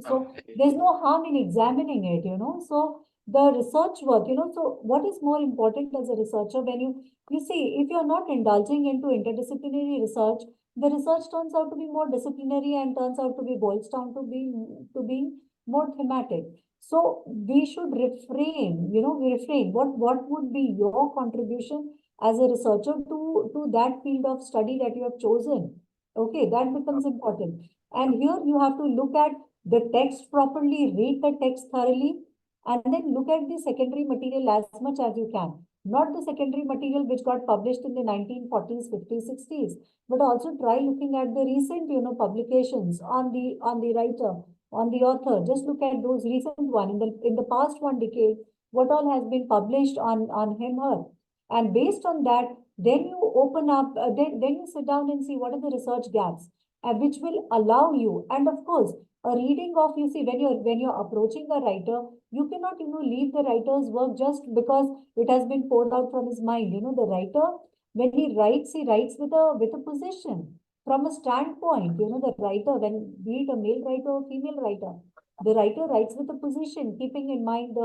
[SPEAKER 4] So there's no harm in examining it, So the research work, so what is more important as a researcher when you see, if you're not indulging into interdisciplinary research, the research turns out to be more disciplinary and turns out to be boils down to being more thematic. So we should refrain, we refrain. What would be your contribution as a researcher to that field of study that you have chosen? Okay, that becomes important. And here you have to look at the text properly, read the text thoroughly, and then look at the secondary material as much as you can. Not the secondary material which got published in the 1940s, 50s, 60s, but also try looking at the recent, publications on the writer, on the author. Just look at those recent one in the past 1 decade, what all has been published on him, her. And based on that, then you open up, then you sit down and see what are the research gaps, which will allow you. And of course, a reading of, you see, when you're approaching a writer, you cannot leave the writer's work just because it has been poured out from his mind. The writer, when he writes with a position, from a standpoint. The writer, when be it a male writer or female writer, the writer writes with a position, keeping in mind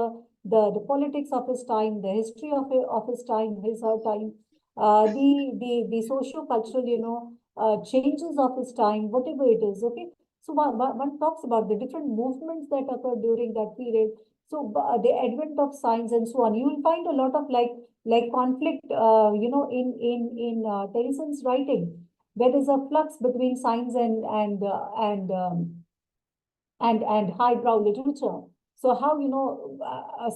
[SPEAKER 4] the politics of his time, the history of his time, her time, the socio-cultural changes of his time, whatever it is. Okay, so one talks about the different movements that occurred during that period. So the advent of science and so on. You will find a lot of like conflict, in Tennyson's writing, where there's a flux between science and highbrow literature. So how,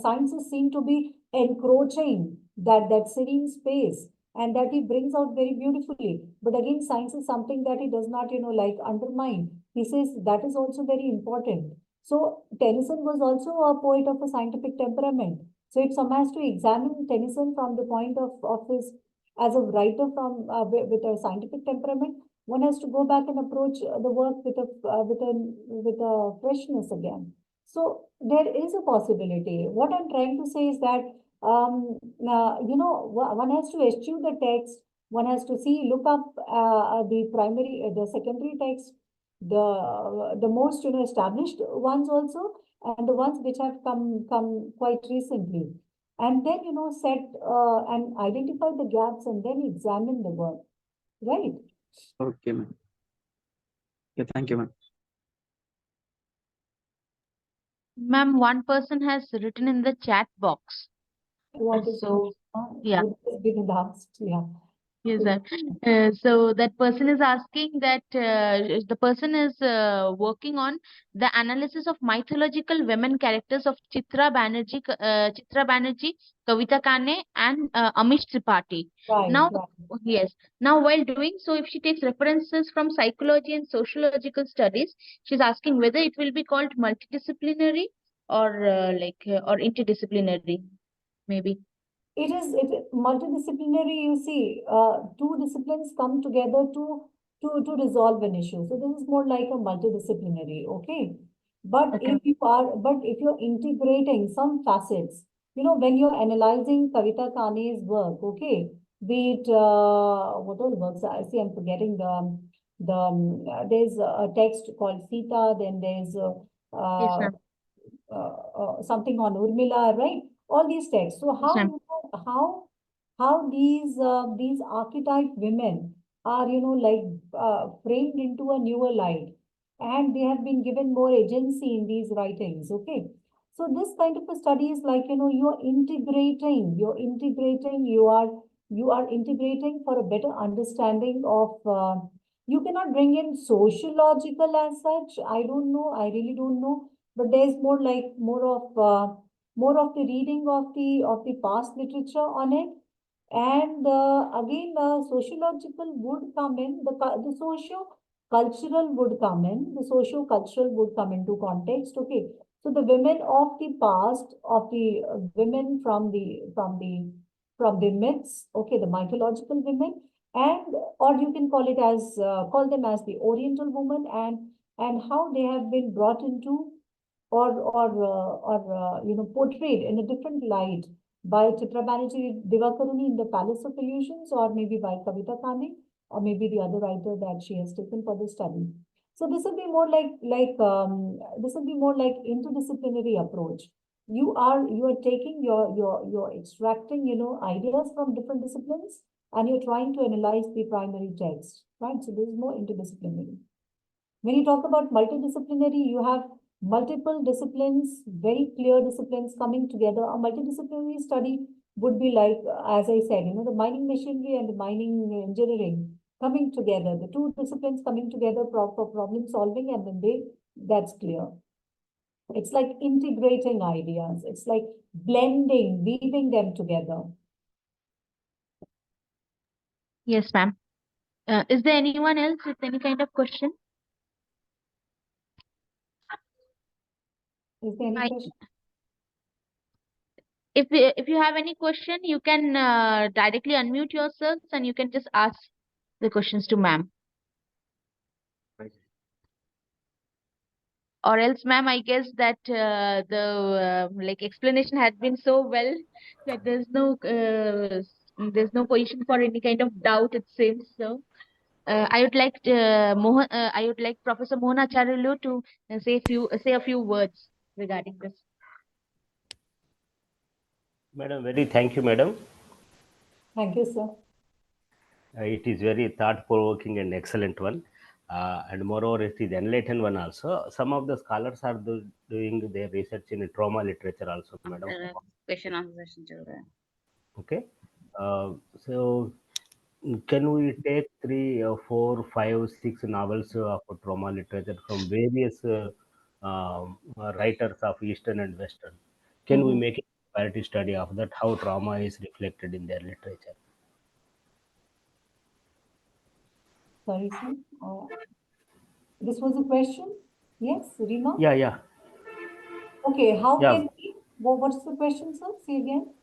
[SPEAKER 4] sciences seem to be encroaching that serene space, and that he brings out very beautifully. But again, science is something that he does not, like undermine. He says that is also very important. So Tennyson was also a poet of a scientific temperament. So if someone has to examine Tennyson from the point of his as a writer from with a scientific temperament, one has to go back and approach the work with a freshness again. So there is a possibility. What I'm trying to say is that one has to eschew the text. One has to look up the primary, the secondary text, the most established ones also, and the ones which have come quite recently, and then set and identify the gaps and then examine the work, right?
[SPEAKER 5] Okay, ma'am. Yeah, thank you, ma'am.
[SPEAKER 3] Ma'am, one person has written in the chat box.
[SPEAKER 4] What is
[SPEAKER 3] So, yeah.
[SPEAKER 4] what has been asked? Yeah.
[SPEAKER 3] Yes, sir. So that person is asking that the person is working on the analysis of mythological women characters of Chitra Banerjee, Kavita Kane, and Amish Tripathi.
[SPEAKER 4] Right,
[SPEAKER 3] Now,
[SPEAKER 4] right.
[SPEAKER 3] yes. Now, while doing so, if she takes references from psychology and sociological studies, she's asking whether it will be called multidisciplinary or or interdisciplinary, maybe.
[SPEAKER 4] It multidisciplinary, you see, two disciplines come together to resolve an issue. So this is more like a multidisciplinary, okay? But
[SPEAKER 3] Okay.
[SPEAKER 4] if you're integrating some facets, when you're analyzing Kavita Kane's work, okay, be it what all works? I see, I'm forgetting there's a text called Sita, then there's
[SPEAKER 3] Yes,
[SPEAKER 4] uh,
[SPEAKER 3] ma'am.
[SPEAKER 4] something on Urmila, right? All these texts. So
[SPEAKER 3] Yes, ma'am.
[SPEAKER 4] how these archetype women are like framed into a newer light, and they have been given more agency in these writings. Okay, so this kind of a study is like you are integrating for a better understanding of. You cannot bring in sociological as such. I don't know. I really don't know, but there's more of the reading of the past literature on it, and again sociological would come in, the socio cultural would come in, the socio cultural would come into context. Okay, so the women of the past, of the women from the myths, okay, the mythological women, and or you can call them as the oriental woman, and how they have been brought into or portrayed in a different light by Chitra Banerjee Divakaruni in the Palace of Illusions, or maybe by Kavita Kane, or maybe the other writer that she has taken for the study. So this will be more this will be more like interdisciplinary approach. You are taking you're extracting ideas from different disciplines, and you're trying to analyze the primary text, right? So this is more interdisciplinary. When you talk about multidisciplinary, you have multiple disciplines, very clear disciplines coming together. A multidisciplinary study would be like, as I said, the mining machinery and the mining engineering coming together, the two disciplines coming together for problem solving, and then that's clear. It's like integrating ideas. It's like blending, weaving them together.
[SPEAKER 3] Yes, ma'am. Is there anyone else with any kind of question?
[SPEAKER 4] Is there any
[SPEAKER 3] I,
[SPEAKER 4] question?
[SPEAKER 3] if you have any question, you can directly unmute yourselves and you can just ask the questions to ma'am. Or else, ma'am, I guess that the explanation has been so well that there's no position for any kind of doubt, it seems. So I would like I would like Professor Mohan Acharyalu to say a few words regarding this.
[SPEAKER 1] Madam, very thank you, madam.
[SPEAKER 4] Thank you, sir.
[SPEAKER 1] It is very thought-provoking and excellent one. And moreover, it is enlightened one also. Some of the scholars are doing their research in trauma literature also, madam.
[SPEAKER 3] Question answer session चल रहा है.
[SPEAKER 1] Okay. So can we take 3, 4, 5, 6 novels of trauma literature from various writers of Eastern and Western. Can we
[SPEAKER 4] Mhm.
[SPEAKER 1] make a comparative study of that, how trauma is reflected in their literature?
[SPEAKER 4] Sorry, sir. This was a question? Yes, Rima?
[SPEAKER 1] Yeah, yeah,
[SPEAKER 4] Okay, how
[SPEAKER 1] yeah.
[SPEAKER 4] can we, what's the question, sir? Say again.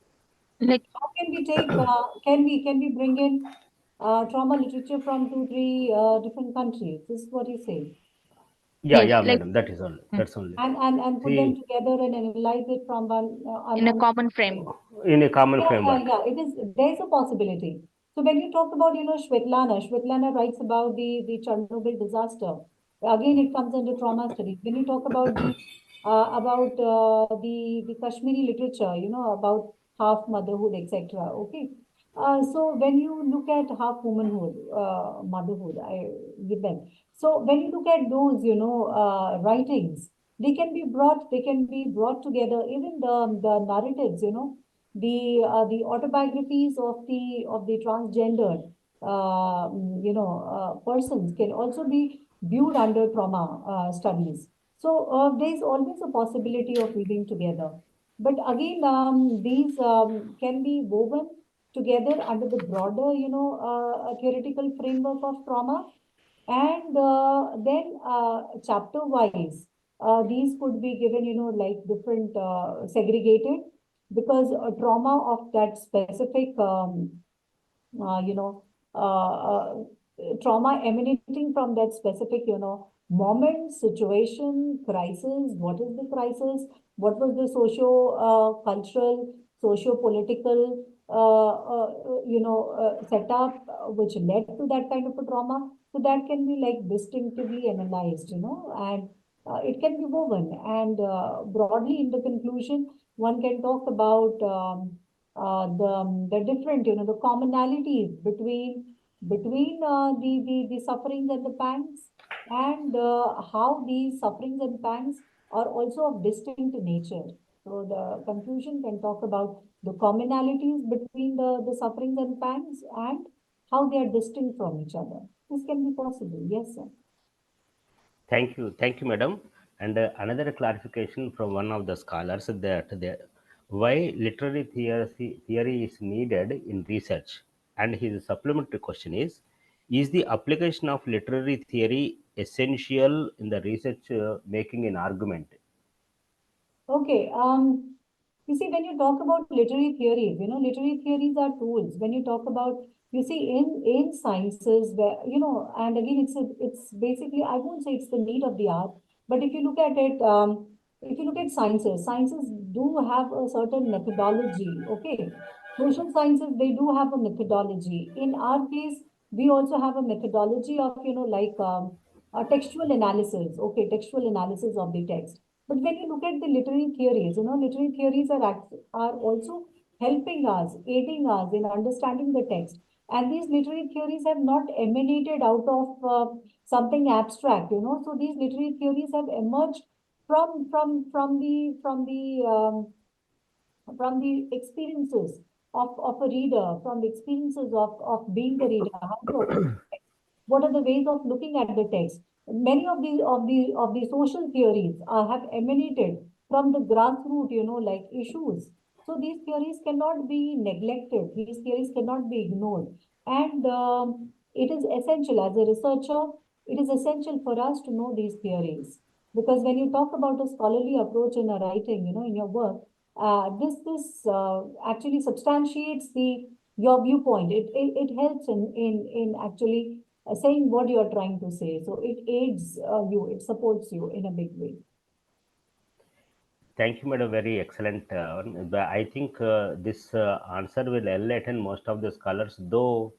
[SPEAKER 3] Like,
[SPEAKER 4] How can we take, can we bring in trauma literature from 2, 3 different countries? This is what you say.
[SPEAKER 1] Yeah,
[SPEAKER 3] yes,
[SPEAKER 1] yeah,
[SPEAKER 3] like
[SPEAKER 1] madam. That is all. That's only.
[SPEAKER 4] And put them
[SPEAKER 1] See,
[SPEAKER 4] together and analyze it from one,
[SPEAKER 3] in a common frame.
[SPEAKER 1] in a common
[SPEAKER 4] yeah,
[SPEAKER 1] framework.
[SPEAKER 4] yeah, it is, there's a possibility. So when you talk about, Svetlana writes about the Chernobyl disaster. Again, it comes under trauma studies. When you talk about the Kashmiri literature, about half motherhood, etc. Okay. So when you look at half womanhood, motherhood, I give them. So when you look at those, writings, they can be brought together. Even the narratives, the autobiographies of the transgendered persons can also be viewed under trauma studies. So there is always a possibility of reading together. But again, these can be woven together under the broader, theoretical framework of trauma. And then chapter wise, these could be given, like different segregated, because trauma of that specific, uh, you know, trauma emanating from that specific, moment, situation, crisis. What is the crisis? What was the socio-cultural, socio-political, setup which led to that kind of a trauma? So that can be like distinctively analyzed, and it can be woven. And broadly, in the conclusion, one can talk about the different, the commonalities between the sufferings and the pangs, and how these sufferings and pangs are also of distinct nature. So the conclusion can talk about the commonalities between the sufferings and pangs, and how they are distinct from each other. This can be possible. Yes, sir.
[SPEAKER 1] Thank you, madam. And another clarification from one of the scholars that why literary theory is needed in research. And his supplementary question is the application of literary theory essential in the research making an argument?
[SPEAKER 4] Okay. You see, when you talk about literary theories, literary theories are tools. When you talk about, you see, in sciences, where, and again, it's basically, I won't say it's the need of the hour, but if you look at it, if you look at sciences do have a certain methodology. Okay. Social sciences, they do have a methodology. In our case, we also have a methodology of, like a textual analysis. Okay, textual analysis of the text. But when you look at the literary theories, literary theories are also helping us, aiding us in understanding the text. And these literary theories have not emanated out of something abstract, So these literary theories have emerged from the experiences of a reader, from the experiences of being the reader, how to approach the text. What are the ways of looking at the text? Many of the social theories have emanated from the grassroots, like issues. So these theories cannot be neglected. These theories cannot be ignored. And it is essential as a researcher, it is essential for us to know these theories. Because when you talk about a scholarly approach in a writing, in your work, this actually substantiates the your viewpoint. It helps in actually saying what you are trying to say. So it aids you, it supports you in a big way.
[SPEAKER 1] Thank you, madam. Very excellent. But I think this answer will enlighten most of the scholars, though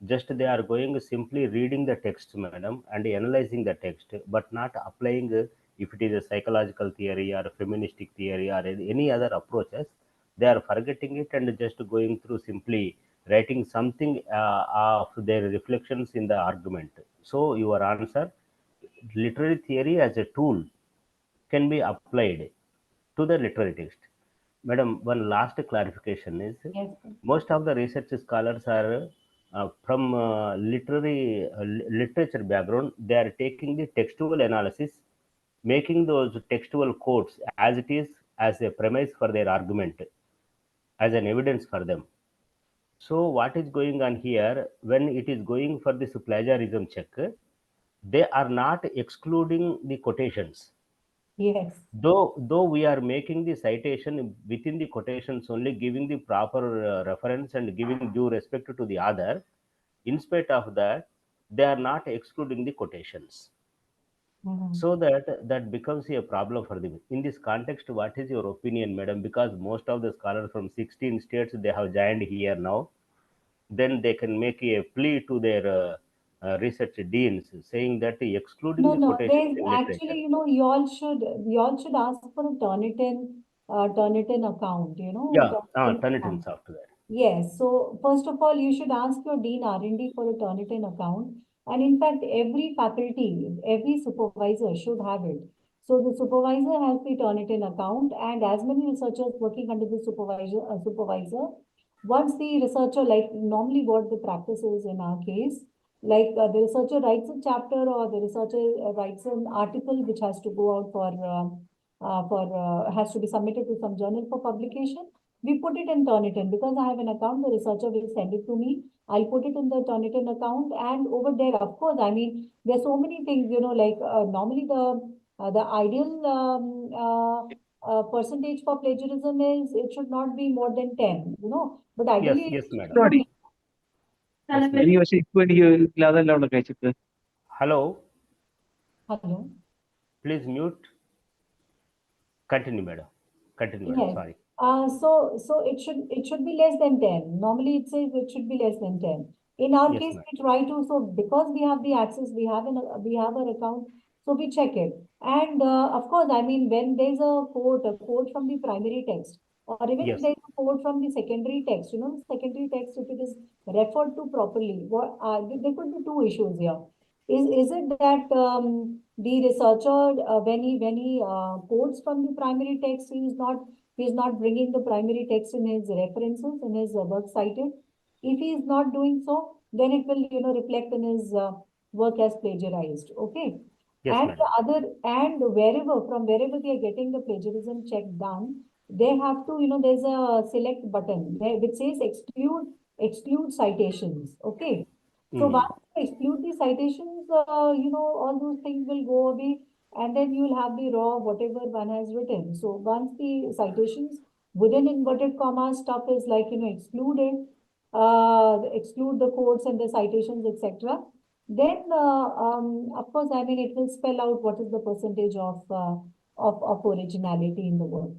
[SPEAKER 1] just they are going simply reading the text, madam, and analyzing the text, but not applying if it is a psychological theory or a feministic theory or any other approaches. They are forgetting it and just going through simply writing something of their reflections in the argument. So your answer, literary theory as a tool can be applied to the literary text. Madam, one last clarification is
[SPEAKER 4] Yes.
[SPEAKER 1] most of the research scholars are from literature background. They are taking the textual analysis making those textual quotes as it is as a premise for their argument, as an evidence for them. So what is going on here, when it is going for this plagiarism check, they are not excluding the quotations.
[SPEAKER 4] Yes.
[SPEAKER 1] Though we are making the citation within the quotations only, giving the proper reference and giving due respect to the other, in spite of that, they are not excluding the quotations. So that becomes a problem for them. In this context, what is your opinion, madam? Because most of the scholars from 16 states, they have joined here now. Then they can make a plea to their research deans, saying that excluding
[SPEAKER 4] No,
[SPEAKER 1] the
[SPEAKER 4] no,
[SPEAKER 1] quotations
[SPEAKER 4] there's
[SPEAKER 1] in literature.
[SPEAKER 4] actually, you all should ask for a Turnitin account,
[SPEAKER 1] Yeah,
[SPEAKER 4] Turnitin
[SPEAKER 1] Turnitin
[SPEAKER 4] account.
[SPEAKER 1] software.
[SPEAKER 4] Yes, so first of all, you should ask your Dean R&D for a Turnitin account. And in fact, every faculty, every supervisor should have it. So the supervisor has the Turnitin account, and as many researchers working under the supervisor, once the researcher, like normally what the practice is in our case, like the researcher writes a chapter or the researcher writes an article which has to go out has to be submitted to some journal for publication. We put it in Turnitin because I have an account. The researcher will send it to me. I'll put it in the Turnitin account, and over there, of course, I mean, there's so many things, like normally the ideal percentage for plagiarism is it should not be more than 10, but
[SPEAKER 1] Yes,
[SPEAKER 4] ideally,
[SPEAKER 1] yes, madam.
[SPEAKER 5] Sorry.
[SPEAKER 1] Yes,
[SPEAKER 5] Any
[SPEAKER 1] madam.
[SPEAKER 5] പക്ഷേ ഇപ്പൊ എനിക്ക് ഇല്ലാതെല്ലാം ഉണ്ട് കഴിച്ചിട്ട്.
[SPEAKER 1] Hello,
[SPEAKER 4] hello.
[SPEAKER 1] please mute. Continue, madam. Continue, madam.
[SPEAKER 4] Yes.
[SPEAKER 1] Sorry.
[SPEAKER 4] So it should be less than 10. Normally it says it should be less than 10. In our
[SPEAKER 1] Yes,
[SPEAKER 4] case,
[SPEAKER 1] ma'am.
[SPEAKER 4] we try to, so because we have the access, we have our account, so we check it. And of course, I mean, when there's a quote from the primary text, or even if
[SPEAKER 1] Yes.
[SPEAKER 4] there's a quote from the secondary text, the secondary text, if it is referred to properly, there could be two issues here. Is it that the researcher, when he quotes from the primary text, he's not bringing the primary text in his references, in his work cited? If he is not doing so, then it will, reflect in his work as plagiarized. Okay.
[SPEAKER 1] Yes,
[SPEAKER 4] And
[SPEAKER 1] madam.
[SPEAKER 4] from wherever they are getting the plagiarism check done, they have to, there's a select button there which says exclude citations. Okay. So
[SPEAKER 1] Mm.
[SPEAKER 4] once you exclude the citations, all those things will go away, and then you will have the raw whatever one has written. So once the citations within inverted commas stuff is like, excluded, exclude the quotes and the citations, etc. Then, of course, I mean, it will spell out what is the percentage of originality in the work.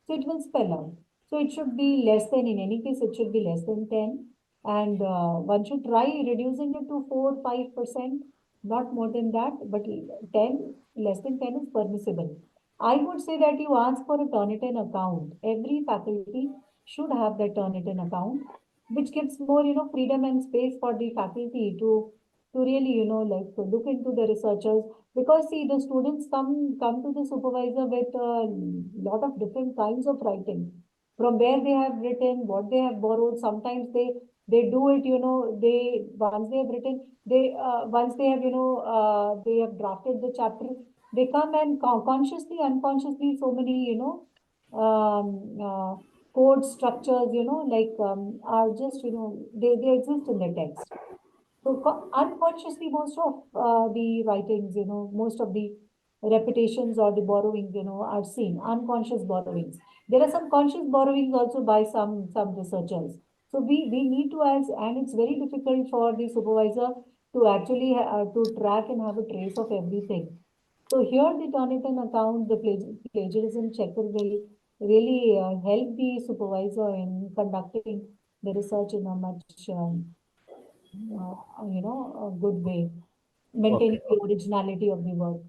[SPEAKER 4] So it will spell out. So it should be less than, in any case, it should be less than 10. And one should try reducing it to 4-5%, not more than that, but 10, less than 10 is permissible. I would say that you ask for a Turnitin account. Every faculty should have that Turnitin account, which gives more, freedom and space for the faculty to really, like to look into the researchers. Because see, the students come to the supervisor with a lot of different kinds of writing, from where they have written, what they have borrowed. Sometimes they do it, they once they have written, once they have, they have drafted the chapter, they come and consciously, unconsciously, so many, code structures, like are just, they exist in the text. So unconsciously, most of the writings, most of the repetitions or the borrowings, are seen, unconscious borrowings. There are some conscious borrowings also by some researchers. So we need to, and it's very difficult for the supervisor to actually to track and have a trace of everything. So here the Turnitin account, the plagiarism checker will really help the supervisor in conducting the research in a much a good way, maintaining
[SPEAKER 1] Okay.
[SPEAKER 4] the originality of the work.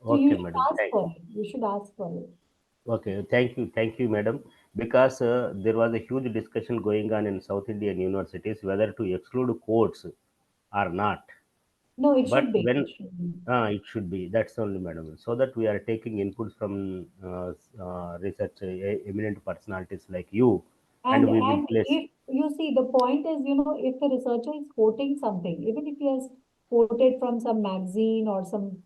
[SPEAKER 4] So you
[SPEAKER 1] Okay,
[SPEAKER 4] should
[SPEAKER 1] madam.
[SPEAKER 4] ask for it. You should ask for it.
[SPEAKER 1] Okay. Thank you, madam. Because there was a huge discussion going on in South Indian universities whether to exclude quotes or not.
[SPEAKER 4] No, it
[SPEAKER 1] But
[SPEAKER 4] should be.
[SPEAKER 1] when
[SPEAKER 4] It should be.
[SPEAKER 1] it should be, that's only, madam. So that we are taking inputs from research eminent personalities like you, and we will
[SPEAKER 4] And
[SPEAKER 1] place.
[SPEAKER 4] if you see, the point is, if the researcher is quoting something, even if he has quoted from some magazine or some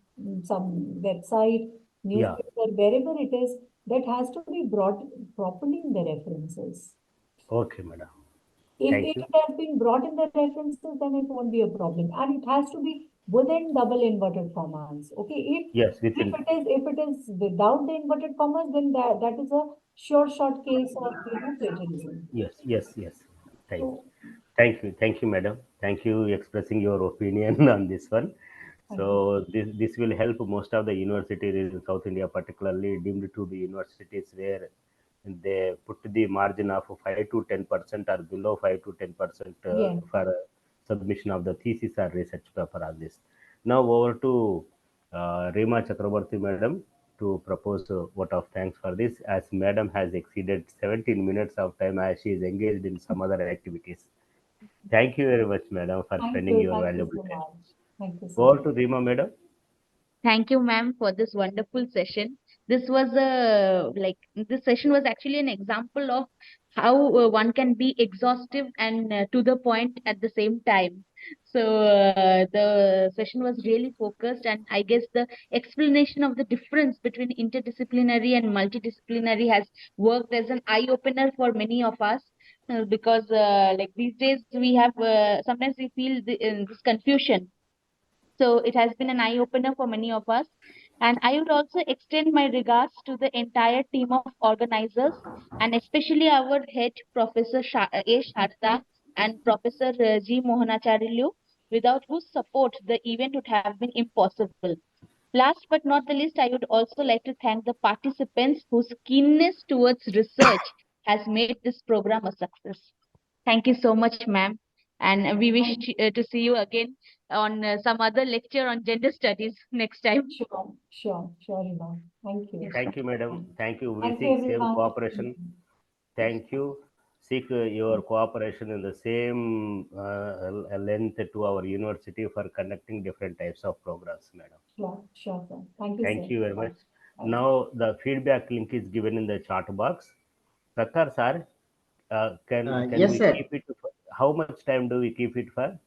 [SPEAKER 4] website, newspaper, wherever it is, that has to be brought properly in the references.
[SPEAKER 1] Okay, madam.
[SPEAKER 4] If
[SPEAKER 1] Thank
[SPEAKER 4] it
[SPEAKER 1] you.
[SPEAKER 4] has been brought in the references, then it won't be a problem. And it has to be within double inverted commas. Okay,
[SPEAKER 1] Yes,
[SPEAKER 4] if it is without the inverted commas, then that is a short case of plagiarism.
[SPEAKER 1] yes. Thank you.
[SPEAKER 4] So,
[SPEAKER 1] Thank you, madam. Thank you expressing your opinion on this one.
[SPEAKER 4] thank you.
[SPEAKER 1] So this will help most of the universities in South India, particularly deemed to be universities where they put the margin of 5 to 10% or below 5 to 10%
[SPEAKER 4] Yes.
[SPEAKER 1] for submission of the thesis or research paper on this. Now over to Reema Chakraborty madam to propose a vote of thanks for this, as madam has exceeded 17 minutes of time as she is engaged in some other activities. Thank you very much, madam, for spending your
[SPEAKER 4] Thank you
[SPEAKER 1] valuable
[SPEAKER 4] so
[SPEAKER 1] time.
[SPEAKER 4] much. Thank you so
[SPEAKER 1] Over
[SPEAKER 4] much.
[SPEAKER 1] to Reema, madam.
[SPEAKER 3] Thank you, ma'am, for this wonderful session. This was this session was actually an example of how one can be exhaustive and to the point at the same time. So the session was really focused, and I guess the explanation of the difference between interdisciplinary and multidisciplinary has worked as an eye opener for many of us. Because like these days we have sometimes we feel this confusion, so it has been an eye opener for many of us. And I would also extend my regards to the entire team of organizers, and especially our head, Professor A. Sharda and Professor G. Mohanacharyu, without whose support the event would have been impossible. Last but not the least, I would also like to thank the participants whose keenness towards research has made this program a success. Thank you so much, ma'am. And we wish to see you again on some other lecture on gender studies next time.
[SPEAKER 4] Sure, Rima. Thank you.
[SPEAKER 3] Yes.
[SPEAKER 1] Thank you, madam. Thank you. We
[SPEAKER 4] Thank you,
[SPEAKER 1] seek same
[SPEAKER 4] everyone.
[SPEAKER 1] cooperation. Thank you. Seek your cooperation in the same length to our university for conducting different types of programs, madam.
[SPEAKER 4] Sure, sir. Thank you,
[SPEAKER 1] Thank
[SPEAKER 4] sir.
[SPEAKER 1] you very much.
[SPEAKER 4] Thank you.
[SPEAKER 1] Now the feedback link is given in the chat box. Sakkar sir, can
[SPEAKER 6] Yes,
[SPEAKER 1] we
[SPEAKER 6] sir.
[SPEAKER 1] keep it? How much time do we keep it for?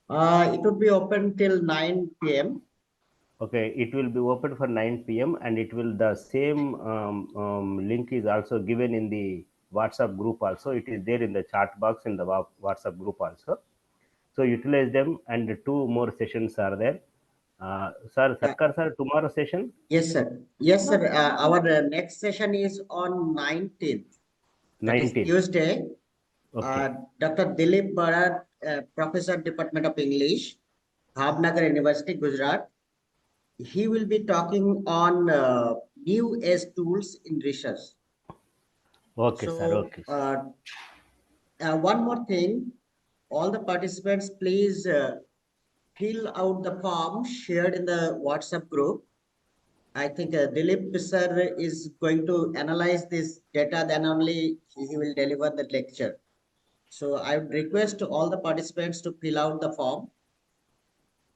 [SPEAKER 6] It would be open till 9 p.m.
[SPEAKER 1] Okay, it will be open for 9 p.m. and it will the same link is also given in the WhatsApp group also. It is there in the chat box in the WhatsApp group also. So utilize them, and two more sessions are there. Sir, Sarkar sir, tomorrow session?
[SPEAKER 6] Yes, sir. Yes, sir. Our next session is on 19th. That is
[SPEAKER 1] 19th.
[SPEAKER 6] Tuesday.
[SPEAKER 1] Okay.
[SPEAKER 6] Dr. Dilip Bharat, Professor, Department of English, Bhavnagar University, Gujarat. He will be talking on new age tools in research.
[SPEAKER 1] Okay, sir.
[SPEAKER 6] So,
[SPEAKER 1] Okay, sir.
[SPEAKER 6] one more thing, all the participants, please fill out the form shared in the WhatsApp group. I think Dilip sir is going to analyze this data, then only he will deliver the lecture. So I would request all the participants to fill out the form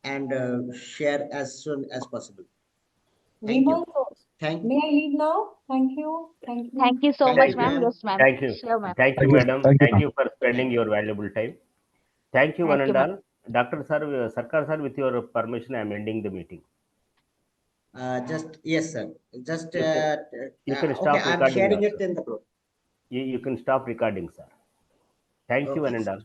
[SPEAKER 6] and share as soon as possible. Thank
[SPEAKER 4] Rima,
[SPEAKER 6] you. Thank
[SPEAKER 4] may I leave now? Thank you. Thank you.
[SPEAKER 3] Thank you so
[SPEAKER 6] Thank
[SPEAKER 3] much,
[SPEAKER 6] you,
[SPEAKER 3] ma'am.
[SPEAKER 6] ma'am.
[SPEAKER 3] Yes, ma'am.
[SPEAKER 1] Thank you.
[SPEAKER 3] Sure, ma'am.
[SPEAKER 1] Thank you, madam. Thank you for spending your valuable time. Thank you, one
[SPEAKER 3] Thank
[SPEAKER 1] and
[SPEAKER 3] you, ma'am.
[SPEAKER 1] all. Dr. Sir, Sarkar sir, with your permission, I am ending the meeting.
[SPEAKER 6] Yes, sir. Just
[SPEAKER 1] You can
[SPEAKER 6] okay,
[SPEAKER 1] stop
[SPEAKER 6] I'm
[SPEAKER 1] recording
[SPEAKER 6] sharing
[SPEAKER 1] also.
[SPEAKER 6] it in the group.
[SPEAKER 1] You can stop recording, sir. Thank you, one
[SPEAKER 6] Okay,
[SPEAKER 1] and
[SPEAKER 6] sir.
[SPEAKER 1] all.